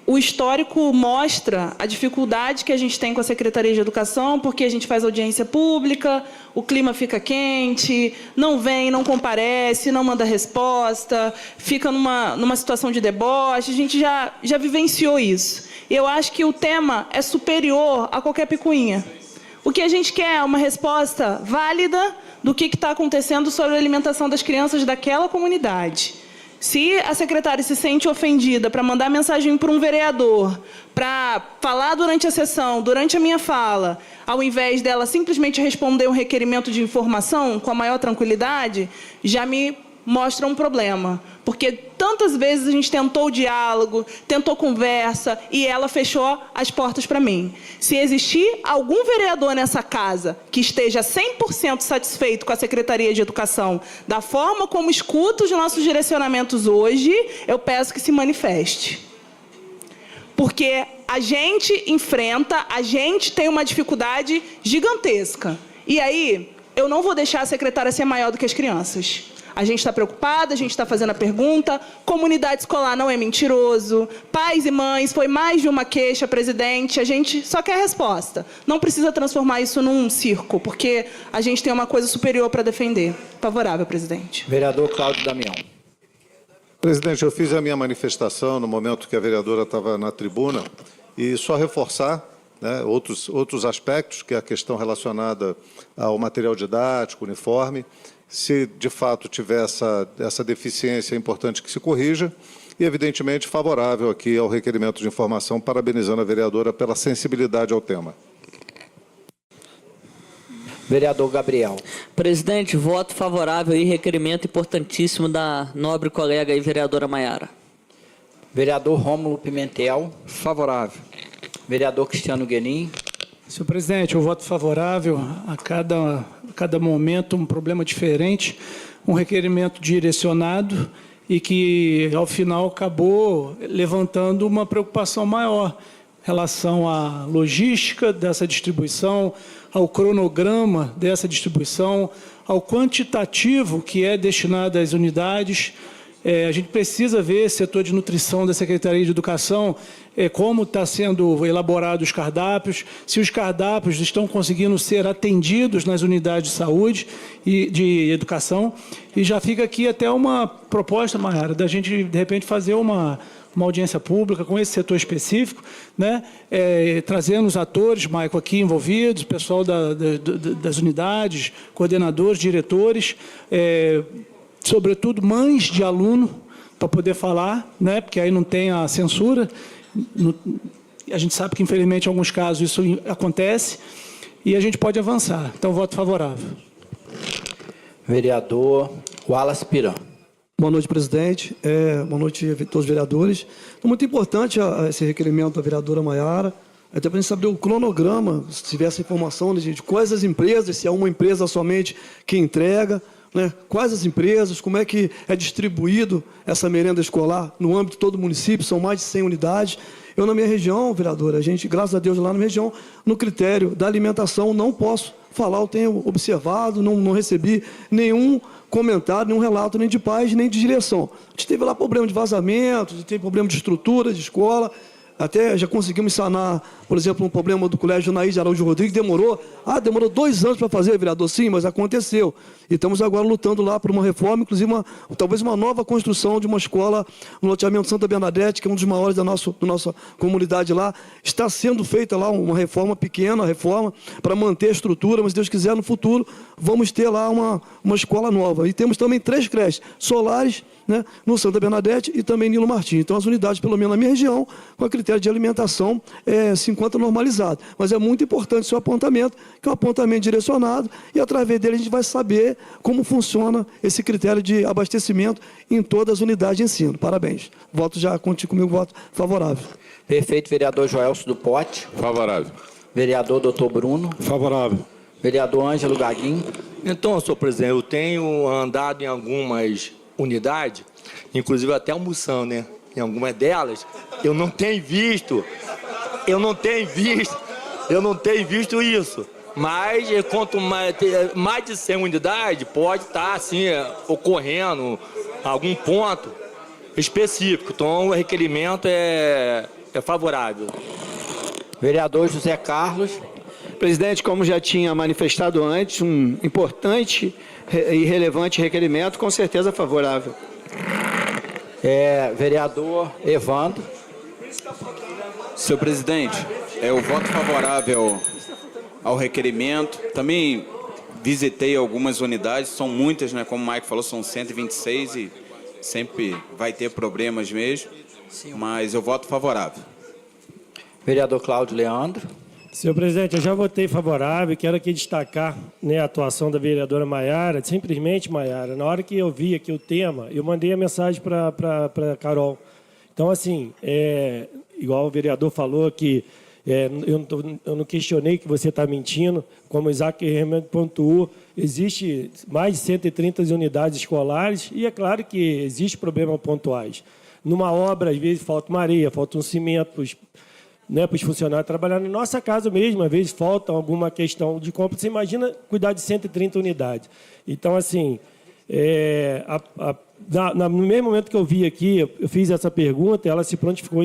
o histórico mostra a dificuldade que a gente tem com a Secretaria de Educação, porque a gente faz audiência pública, o clima fica quente, não vem, não comparece, não manda resposta, fica numa situação de deboche. A gente já vivenciou isso. Eu acho que o tema é superior a qualquer picuinha. O que a gente quer é uma resposta válida do que está acontecendo sobre a alimentação das crianças daquela comunidade. Se a secretária se sente ofendida para mandar mensagem para um vereador, para falar durante a sessão, durante a minha fala, ao invés dela simplesmente responder um requerimento de informação com a maior tranquilidade, já me mostra um problema. Porque tantas vezes a gente tentou diálogo, tentou conversa e ela fechou as portas para mim. Se existir algum vereador nessa casa que esteja 100% satisfeito com a Secretaria de Educação, da forma como escuta os nossos direcionamentos hoje, eu peço que se manifeste. Porque a gente enfrenta, a gente tem uma dificuldade gigantesca. E aí, eu não vou deixar a secretária ser maior do que as crianças. A gente está preocupada, a gente está fazendo a pergunta, comunidade escolar não é mentiroso, pais e mães, foi mais de uma queixa, presidente, a gente só quer a resposta. Não precisa transformar isso num circo, porque a gente tem uma coisa superior para defender. Favorável, presidente.
Vereador Cláudio Damião.
Presidente, eu fiz a minha manifestação no momento que a vereadora estava na tribuna e só reforçar, né, outros aspectos, que é a questão relacionada ao material didático, uniforme. Se, de fato, tiver essa deficiência, é importante que se corrija. E, evidentemente, favorável aqui ao requerimento de informação, parabenizando a vereadora pela sensibilidade ao tema.
Vereador Gabriel.
Presidente, voto favorável e requerimento importantíssimo da nobre colega e vereadora Maiara.
Vereador Rômulo Pimentel.
Favorável.
Vereador Cristiano Guenin.
Senhor presidente, eu voto favorável. A cada momento um problema diferente, um requerimento direcionado e que, ao final, acabou levantando uma preocupação maior em relação à logística dessa distribuição, ao cronograma dessa distribuição, ao quantitativo que é destinado às unidades. A gente precisa ver setor de nutrição da Secretaria de Educação, como está sendo elaborados os cardápios, se os cardápios estão conseguindo ser atendidos nas unidades de saúde e de educação. E já fica aqui até uma proposta, Maiara, da gente, de repente, fazer uma uma audiência pública com esse setor específico, né? Trazendo os atores, Maico, aqui envolvidos, o pessoal das unidades, coordenadores, diretores, sobretudo mães de aluno, para poder falar, né? Porque aí não tem a censura. A gente sabe que, infelizmente, em alguns casos isso acontece e a gente pode avançar. Então, voto favorável.
Vereador Wallace Piran.
Boa noite, presidente. Boa noite a todos os vereadores. Então, muito importante esse requerimento da vereadora Maiara, até para a gente saber o cronograma, se tiver essa informação de quais as empresas, se é uma empresa somente que entrega, né? Quais as empresas, como é que é distribuído essa merenda escolar no âmbito de todo o município, são mais de 100 unidades. Eu, na minha região, vereadora, a gente, graças a Deus, lá na minha região, no critério da alimentação, não posso falar, eu tenho observado, não recebi nenhum comentário, nenhum relato, nem de pais, nem de direção. A gente teve lá problema de vazamento, teve problema de estrutura, de escola, até já conseguimos sanar, por exemplo, um problema do Colégio Nair de Araújo Rodrigues, demorou 2 anos para fazer, vereador, sim, mas aconteceu. E estamos agora lutando lá por uma reforma, inclusive talvez uma nova construção de uma escola no loteamento Santa Bernadette, que é um dos maiores da nossa comunidade lá. Está sendo feita lá uma reforma pequena, para manter a estrutura, mas se Deus quiser, no futuro, vamos ter lá uma escola nova. E temos também 3 creches solares, né, no Santa Bernadette e também Nilo Martins. Então, as unidades, pelo menos na minha região, com a critério de alimentação, se encontra normalizado. Mas é muito importante o seu apontamento, que é um apontamento direcionado, e através dele a gente vai saber como funciona esse critério de abastecimento em todas as unidades de ensino. Parabéns. Voto já contigo comigo, voto favorável.
Perfeito, vereador Joelso do Pote.
Favorável.
Vereador Dr. Bruno.
Favorável.
Vereador Ângelo Gaguinho.
Então, senhor presidente, eu tenho andado em algumas unidades, inclusive até almoçando, né? Em algumas delas, eu não tenho visto isso. Mas quanto mais de 100 unidades, pode estar assim, ocorrendo algum ponto específico. Então, o requerimento é favorável.
Vereador José Carlos.
Presidente, como já tinha manifestado antes, um importante e relevante requerimento, com certeza favorável.
Vereador Evandro.
Senhor presidente, eu voto favorável ao requerimento. Também visitei algumas unidades, são muitas, né? Como o Maico falou, são 126 e sempre vai ter problemas mesmo, mas eu voto favorável.
Vereador Cláudio Leandro.
Senhor presidente, eu já votei favorável e quero aqui destacar, né, a atuação da vereadora Maiara, simplesmente Maiara. Na hora que eu vi aqui o tema, eu mandei a mensagem para Carol. Então, assim, igual o vereador falou que eu não questionei que você está mentindo, como o Isaac realmente pontuou, existe mais de 130 unidades escolares e é claro que existe problemas pontuais. Numa obra, às vezes, falta uma areia, falta um cimento para os funcionários trabalhar. Na nossa casa mesmo, às vezes, falta alguma questão de compra. Você imagina cuidar de 130 unidades. Então, assim, no mesmo momento que eu vi aqui, eu fiz essa pergunta, ela se prontificou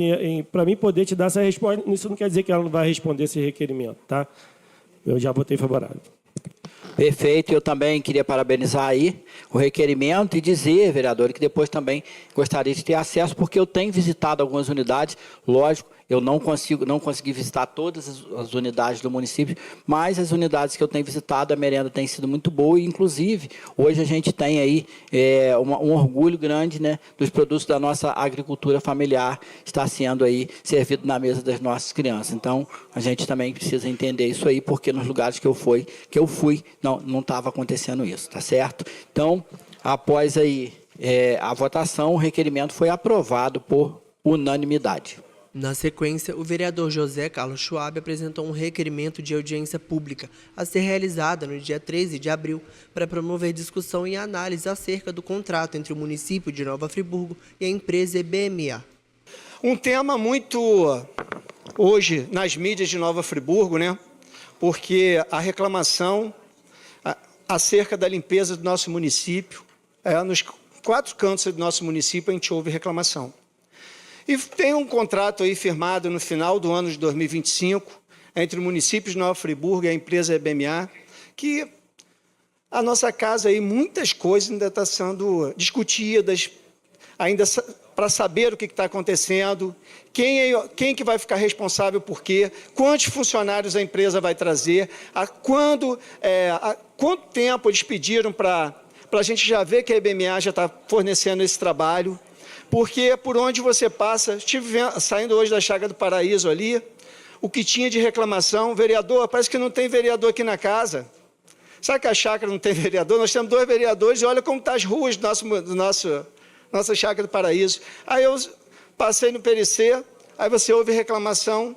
para mim poder te dar essa resposta. Isso não quer dizer que ela não vai responder esse requerimento, tá? Eu já votei favorável.
Perfeito, eu também queria parabenizar aí o requerimento e dizer, vereador, que depois também gostaria de ter acesso, porque eu tenho visitado algumas unidades, lógico, eu não consegui visitar todas as unidades do município, mas as unidades que eu tenho visitado, a merenda tem sido muito boa e, inclusive, hoje a gente tem aí um orgulho grande, né, dos produtos da nossa agricultura familiar está sendo aí servido na mesa das nossas crianças. Então, a gente também precisa entender isso aí, porque nos lugares que eu fui, não estava acontecendo isso, tá certo? Então, após aí a votação, o requerimento foi aprovado por unanimidade.
Na sequência, o vereador José Carlos Schwab apresentou um requerimento de audiência pública a ser realizada no dia 13 de abril para promover discussão e análise acerca do contrato entre o município de Nova Friburgo e a empresa EBMA.
Um tema muito hoje nas mídias de Nova Friburgo, né? Porque a reclamação acerca da limpeza do nosso município, nos 4 cantos do nosso município a gente ouve reclamação. E tem um contrato aí firmado no final do ano de 2025 entre o município de Nova Friburgo e a empresa EBMA, que a nossa casa aí, muitas coisas ainda estão sendo discutidas, ainda para saber o que está acontecendo, quem que vai ficar responsável por quê, quantos funcionários a empresa vai trazer, quanto tempo eles pediram para a gente já ver que a EBMA já está fornecendo esse trabalho, porque por onde você passa, estive saindo hoje da Chácara do Paraíso ali, o que tinha de reclamação, vereador, parece que não tem vereador aqui na casa. Sabe que a chácara não tem vereador? Nós temos 2 vereadores e olha como estão as ruas do nossa Chácara do Paraíso. Aí eu passei no PRC, aí você ouve reclamação,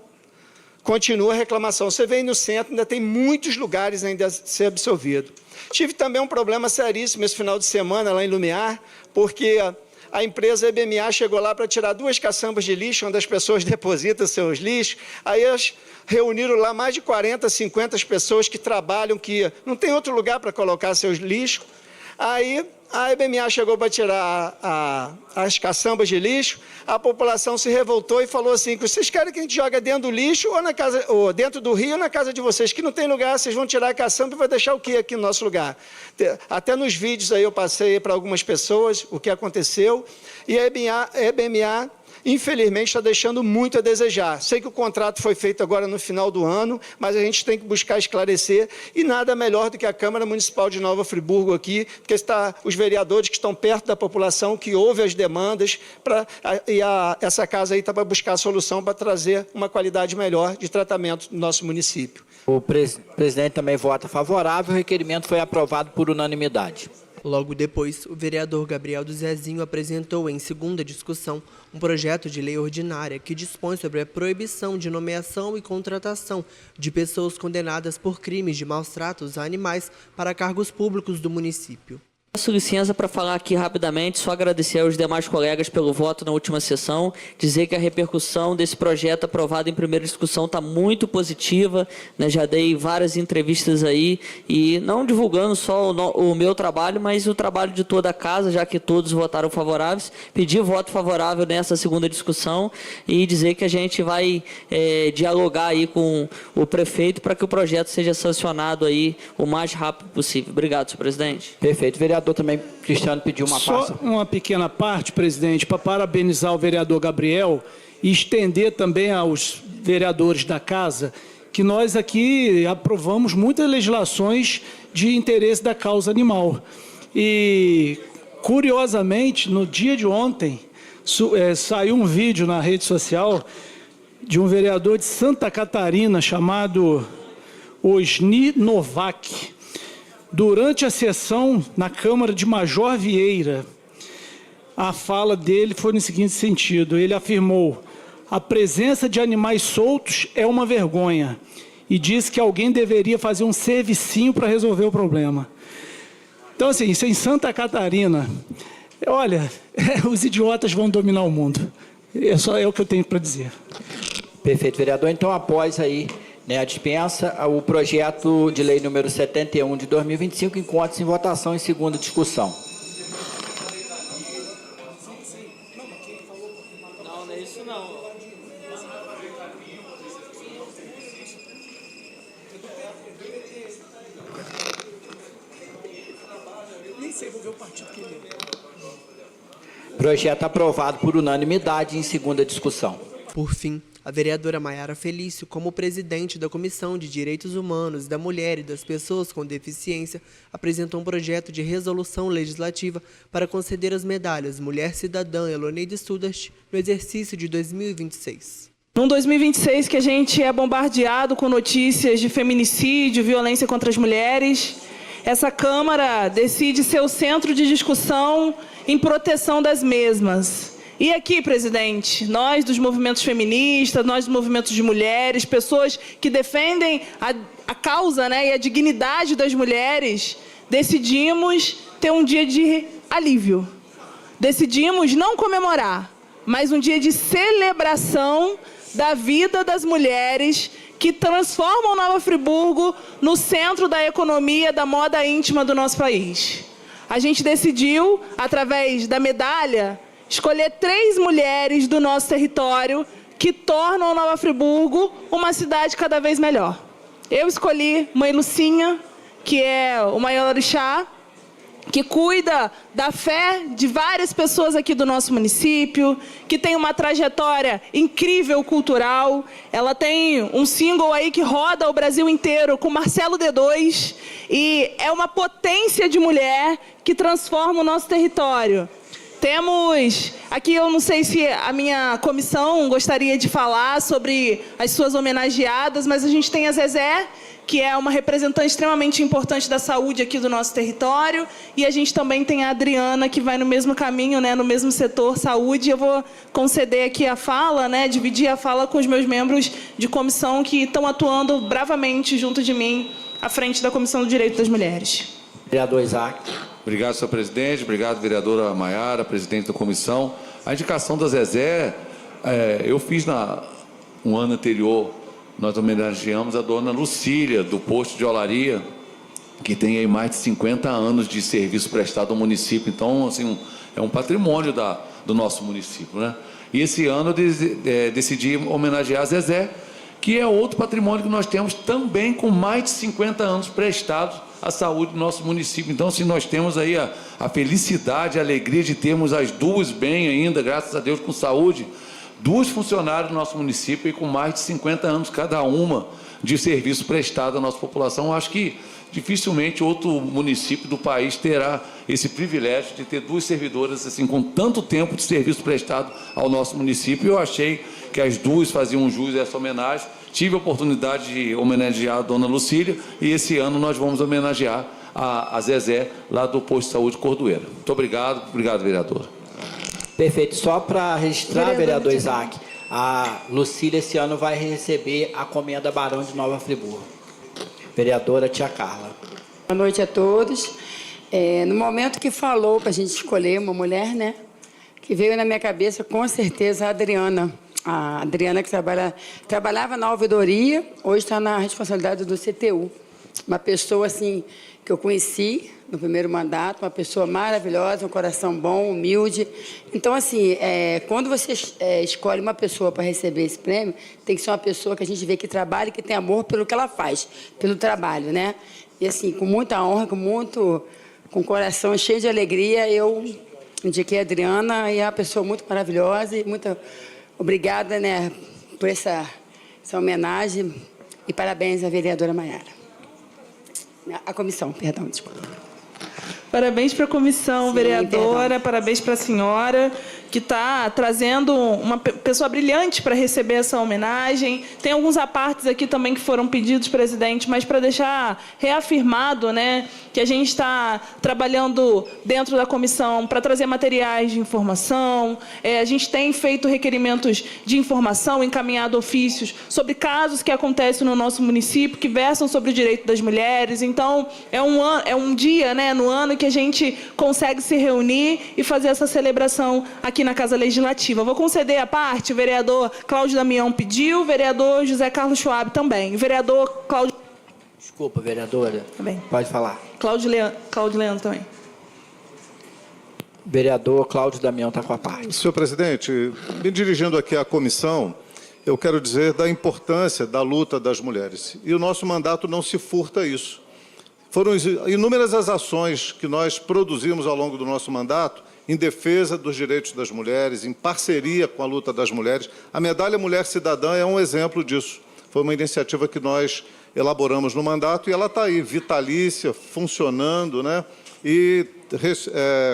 continua a reclamação. Você vem no centro, ainda tem muitos lugares ainda a ser absorvido. Tive também um problema seríssimo esse final de semana lá em Lumiar, porque a empresa EBMA chegou lá para tirar 2 caçambas de lixo, onde as pessoas depositam seus lixos. Aí elas reuniram lá mais de 40, 50 pessoas que trabalham, que não tem outro lugar para colocar seus lixos. Aí a EBMA chegou para tirar as caçambas de lixo, a população se revoltou e falou assim, que vocês querem que a gente jogue dentro do lixo ou dentro do rio ou na casa de vocês, que não tem lugar, vocês vão tirar a caçamba e vai deixar o quê aqui no nosso lugar? Até nos vídeos aí eu passei para algumas pessoas o que aconteceu, e a EBMA infelizmente está deixando muito a desejar. Sei que o contrato foi feito agora no final do ano, mas a gente tem que buscar esclarecer, e nada melhor do que a Câmara Municipal de Nova Friburgo aqui, porque está os vereadores que estão perto da população, que ouvem as demandas, essa casa aí está para buscar a solução para trazer uma qualidade melhor de tratamento no nosso município.
O presidente também vota favorável, o requerimento foi aprovado por unanimidade.
Logo depois, o vereador Gabriel do Zezinho apresentou, em segunda discussão, um projeto de lei ordinária que dispõe sobre a proibição de nomeação e contratação de pessoas condenadas por crimes de maus tratos a animais para cargos públicos do município.
Peço licença para falar aqui rapidamente, só agradecer aos demais colegas pelo voto na última sessão, dizer que a repercussão desse projeto aprovado em primeira discussão está muito positiva, né? Já dei várias entrevistas aí, e não divulgando só o meu trabalho, mas o trabalho de toda a casa, já que todos votaram favoráveis. Pedi voto favorável nessa segunda discussão e dizer que a gente vai dialogar aí com o prefeito para que o projeto seja sancionado aí o mais rápido possível. Obrigado, senhor presidente.
Perfeito. Vereador também, Cristiano, pediu uma parte.
Só uma pequena parte, presidente, para parabenizar o vereador Gabriel e estender também aos vereadores da casa que nós aqui aprovamos muitas legislações de interesse da causa animal. E, curiosamente, no dia de ontem, saiu um vídeo na rede social de um vereador de Santa Catarina chamado Osni Novak. Durante a sessão na Câmara de Major Vieira, a fala dele foi no seguinte sentido: ele afirmou: a presença de animais soltos é uma vergonha, e disse que alguém deveria fazer um servicinho para resolver o problema. Então, assim, isso é em Santa Catarina. Olha, os idiotas vão dominar o mundo. É o que eu tenho para dizer.
Perfeito, vereador. Então, após aí, né, a dispensa, o projeto de lei número 71 de 2025 encontra-se em votação em segunda discussão.
Não, não é isso não.
Nem sei, vou ver o partido que ele é.
Projeto aprovado por unanimidade em segunda discussão.
Por fim, a vereadora Maiara Felício, como presidente da Comissão de Direitos Humanos, da Mulher e das Pessoas com Deficiência, apresentou um projeto de resolução legislativa para conceder as medalhas Mulher Cidadã Eloneide Studart no exercício de 2026.
Num 2026 que a gente é bombardeado com notícias de feminicídio, violência contra as mulheres, essa Câmara decide ser o centro de discussão em proteção das mesmas. E aqui, presidente, nós dos movimentos feministas, nós dos movimentos de mulheres, pessoas que defendem a causa, né, e a dignidade das mulheres, decidimos ter um dia de alívio. Decidimos não comemorar, mas um dia de celebração da vida das mulheres que transformam Nova Friburgo no centro da economia da moda íntima do nosso país. A gente decidiu, através da medalha, escolher 3 mulheres do nosso território que tornam Nova Friburgo uma cidade cada vez melhor. Eu escolhi Mãe Lucinha, que é o maior orixá, que cuida da fé de várias pessoas aqui do nosso município, que tem uma trajetória incrível cultural. Ela tem um single aí que roda o Brasil inteiro com Marcelo D2 e é uma potência de mulher que transforma o nosso território. Temos aqui, eu não sei se a minha comissão gostaria de falar sobre as suas homenageadas, mas a gente tem a Zezé, que é uma representante extremamente importante da saúde aqui do nosso território, e a gente também tem a Adriana, que vai no mesmo caminho, né, no mesmo setor saúde. Eu vou conceder aqui a fala, né, dividir a fala com os meus membros de comissão que estão atuando bravamente junto de mim, à frente da Comissão do Direito das Mulheres.
Vereador Isaac.
Obrigado, senhor presidente. Obrigado, vereadora Maiara, presidente da comissão. A indicação da Zezé, eu fiz um ano anterior, nós homenageamos a dona Lucília, do posto de Olaria, que tem aí mais de 50 anos de serviço prestado ao município. Então, assim, é um patrimônio do nosso município, né? E esse ano eu decidi homenagear a Zezé, que é outro patrimônio que nós temos também com mais de 50 anos prestados à saúde do nosso município. Então, assim, nós temos aí a felicidade, a alegria de termos as duas bem ainda, graças a Deus, com saúde, duas funcionárias do nosso município e com mais de 50 anos cada uma de serviço prestado à nossa população. Eu acho que dificilmente outro município do país terá esse privilégio de ter duas servidoras assim com tanto tempo de serviço prestado ao nosso município. Eu achei que as duas faziam jus a essa homenagem. Tive a oportunidade de homenagear a dona Lucília e esse ano nós vamos homenagear a Zezé, lá do posto de saúde Cordoeira. Muito obrigado, vereador.
Perfeito. Só para registrar, vereador Isaac, a Lucília esse ano vai receber a comenda Barão de Nova Friburgo. Vereadora Tia Carla.
Boa noite a todos. No momento que falou para a gente escolher uma mulher, né, que veio na minha cabeça com certeza a Adriana. A Adriana que trabalhava na ouvidoria, hoje está na responsabilidade do CTU. Uma pessoa assim que eu conheci no primeiro mandato, uma pessoa maravilhosa, um coração bom, humilde. Então, assim, quando você escolhe uma pessoa para receber esse prêmio, tem que ser uma pessoa que a gente vê que trabalha e que tem amor pelo que ela faz, pelo trabalho, né? E, assim, com muita honra, com o coração cheio de alegria, eu indiquei a Adriana, e é uma pessoa muito maravilhosa e muito obrigada, né, por essa homenagem e parabéns à vereadora Maiara. A comissão, perdão, desculpa.
Parabéns para a comissão, sim, vereadora, perdão. Parabéns para a senhora, que está trazendo uma pessoa brilhante para receber essa homenagem. Tem alguns apartes aqui também que foram pedidos, presidente, mas para deixar reafirmado, né, que a gente está trabalhando dentro da comissão para trazer materiais de informação. A gente tem feito requerimentos de informação, encaminhado ofícios sobre casos que acontecem no nosso município, que versam sobre o direito das mulheres. Então, é um dia, né, no ano que a gente consegue se reunir e fazer essa celebração aqui na Casa Legislativa. Vou conceder a parte, o vereador Cláudio Damião pediu, o vereador José Carlos Schwab também. O vereador Cláudio...
Desculpa, vereadora.
Também.
Pode falar.
Cláudio Leandro também.
Vereador Cláudio Damião está com a parte.
Senhor presidente, me dirigindo aqui à comissão, eu quero dizer da importância da luta das mulheres. E o nosso mandato não se furta a isso. Foram inúmeras as ações que nós produzimos ao longo do nosso mandato em defesa dos direitos das mulheres, em parceria com a luta das mulheres. A Medalha Mulher Cidadã é um exemplo disso. Foi uma iniciativa que nós elaboramos no mandato e ela está aí, vitalícia, funcionando, né? E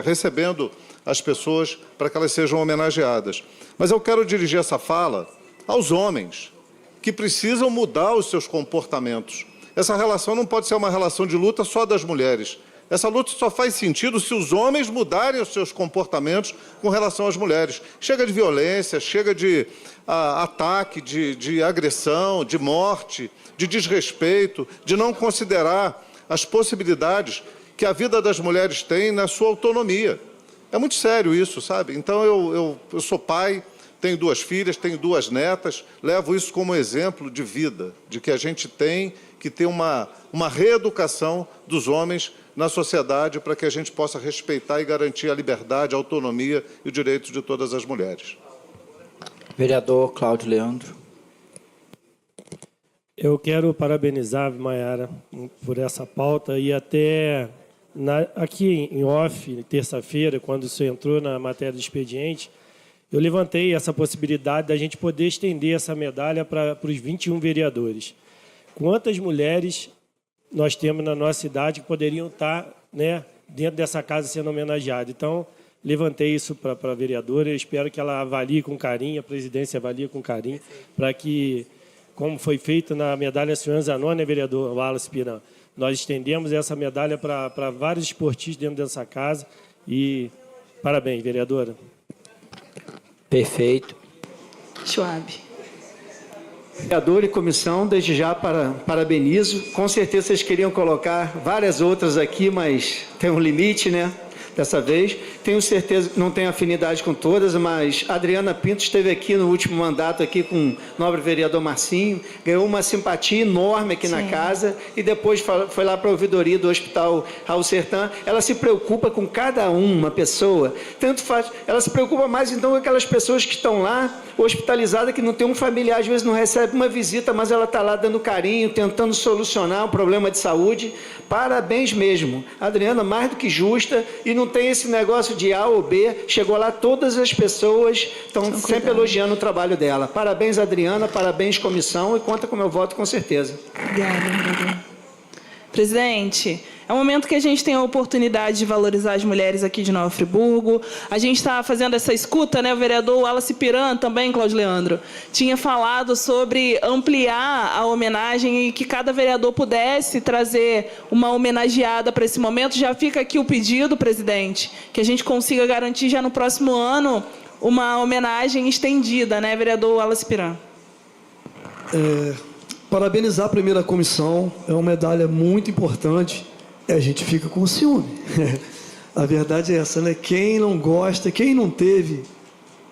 recebendo as pessoas para que elas sejam homenageadas. Mas eu quero dirigir essa fala aos homens, que precisam mudar os seus comportamentos. Essa relação não pode ser uma relação de luta só das mulheres. Essa luta só faz sentido se os homens mudarem os seus comportamentos com relação às mulheres. Chega de violência, chega de ataque, de agressão, de morte, de desrespeito, de não considerar as possibilidades que a vida das mulheres tem na sua autonomia. É muito sério isso, sabe? Então, eu sou pai, tenho 2 filhas, tenho 2 netas, levo isso como exemplo de vida, de que a gente tem que ter uma reeducação dos homens na sociedade para que a gente possa respeitar e garantir a liberdade, a autonomia e o direito de todas as mulheres.
Vereador Cláudio Leandro.
Eu quero parabenizar a Maiara por essa pauta e até Aqui em off, terça-feira, quando você entrou na matéria do expediente, eu levantei essa possibilidade da gente poder estender essa medalha para os 21 vereadores. Quantas mulheres nós temos na nossa cidade que poderiam estar, né, dentro dessa casa sendo homenageadas? Então, levantei isso para a vereadora, eu espero que ela avalie com carinho, a presidência avalie com carinho, para que, como foi feito na medalha Senhor Zanon, né, vereador Wallace Piran, nós estendemos essa medalha para vários esportistas dentro dessa casa e parabéns, vereadora.
Perfeito.
Schwab.
Vereador e comissão, desde já parabenizo. Com certeza vocês queriam colocar várias outras aqui, mas tem um limite, né? Dessa vez. Tenho certeza que não tenho afinidade com todas, mas a Adriana Pinto esteve aqui no último mandato aqui com o nobre vereador Marcinho, ganhou uma simpatia enorme aqui na casa e depois foi lá para a ouvidoria do Hospital Raul Sertã. Ela se preocupa com cada uma pessoa, tanto faz, ela se preocupa mais então com aquelas pessoas que estão lá hospitalizadas, que não tem um familiar, às vezes não recebe uma visita, mas ela está lá dando carinho, tentando solucionar um problema de saúde. Parabéns mesmo. A Adriana, mais do que justa, e não tem esse negócio de A ou B, chegou lá, todas as pessoas estão sempre elogiando o trabalho dela. Parabéns, Adriana, parabéns, comissão, e conta com o meu voto, com certeza.
Obrigada, vereador. Presidente, é um momento que a gente tem a oportunidade de valorizar as mulheres aqui de Nova Friburgo. A gente está fazendo essa escuta, né? O vereador Wallace Piran também, Cláudio Leandro, tinha falado sobre ampliar a homenagem e que cada vereador pudesse trazer uma homenageada para esse momento. Já fica aqui o pedido, presidente, que a gente consiga garantir já no próximo ano uma homenagem estendida, né, vereador Wallace Piran?
Parabenizar a primeira comissão, é uma medalha muito importante. A gente fica com ciúme. A verdade é essa, né? Quem não gosta, quem não teve,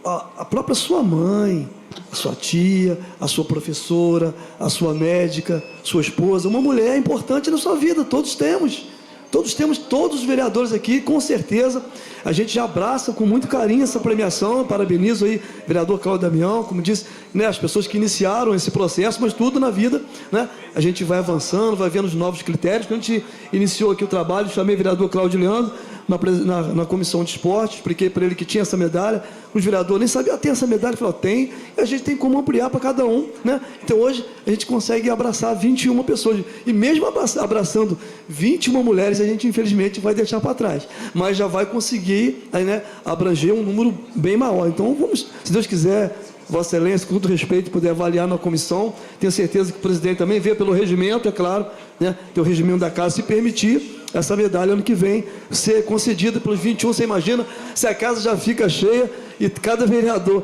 a própria sua mãe, a sua tia, a sua professora, a sua médica, sua esposa, uma mulher importante na sua vida, todos temos. Todos os vereadores aqui, com certeza, a gente já abraça com muito carinho essa premiação. Parabenizo aí o vereador Cláudio Damião, como disse, né, as pessoas que iniciaram esse processo, mas tudo na vida, né, a gente vai avançando, vai vendo os novos critérios. Quando a gente iniciou aqui o trabalho, chamei o vereador Cláudio Leandro na comissão de esporte, expliquei para ele que tinha essa medalha. Os vereadores nem sabiam, tem essa medalha, ele falou, tem, e a gente tem como ampliar para cada um, né? Então hoje a gente consegue abraçar 21 pessoas, e mesmo abraçando 21 mulheres, a gente infelizmente vai deixar para trás, mas já vai conseguir aí, né, abranger um número bem maior. Então vamos, se Deus quiser, Vossa Excelência, com todo respeito, poder avaliar na comissão. Tenho certeza que o presidente também vê pelo regimento, é claro, né, tem o regimento da casa, se permitir essa medalha ano que vem ser concedida pelos 21. Você imagina se a casa já fica cheia e cada vereador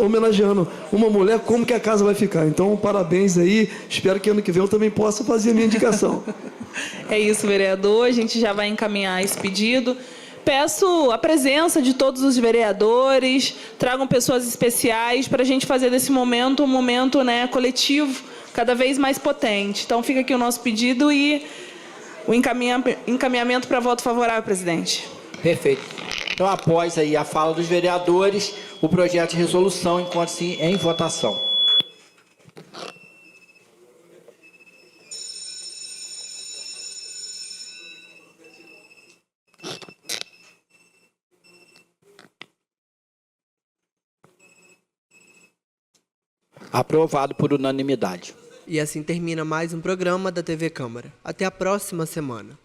homenageando uma mulher, como que a casa vai ficar? Então, parabéns aí, espero que ano que vem eu também possa fazer a minha indicação.
É isso, vereador, a gente já vai encaminhar esse pedido. Peço a presença de todos os vereadores, tragam pessoas especiais para a gente fazer desse momento um momento, né, coletivo, cada vez mais potente. Então, fica aqui o nosso pedido e o encaminhamento para voto favorável, presidente.
Perfeito. Então, após aí a fala dos vereadores, o projeto de resolução encontra-se em votação. Aprovado por unanimidade.
E assim termina mais um programa da TV Câmara. Até a próxima semana.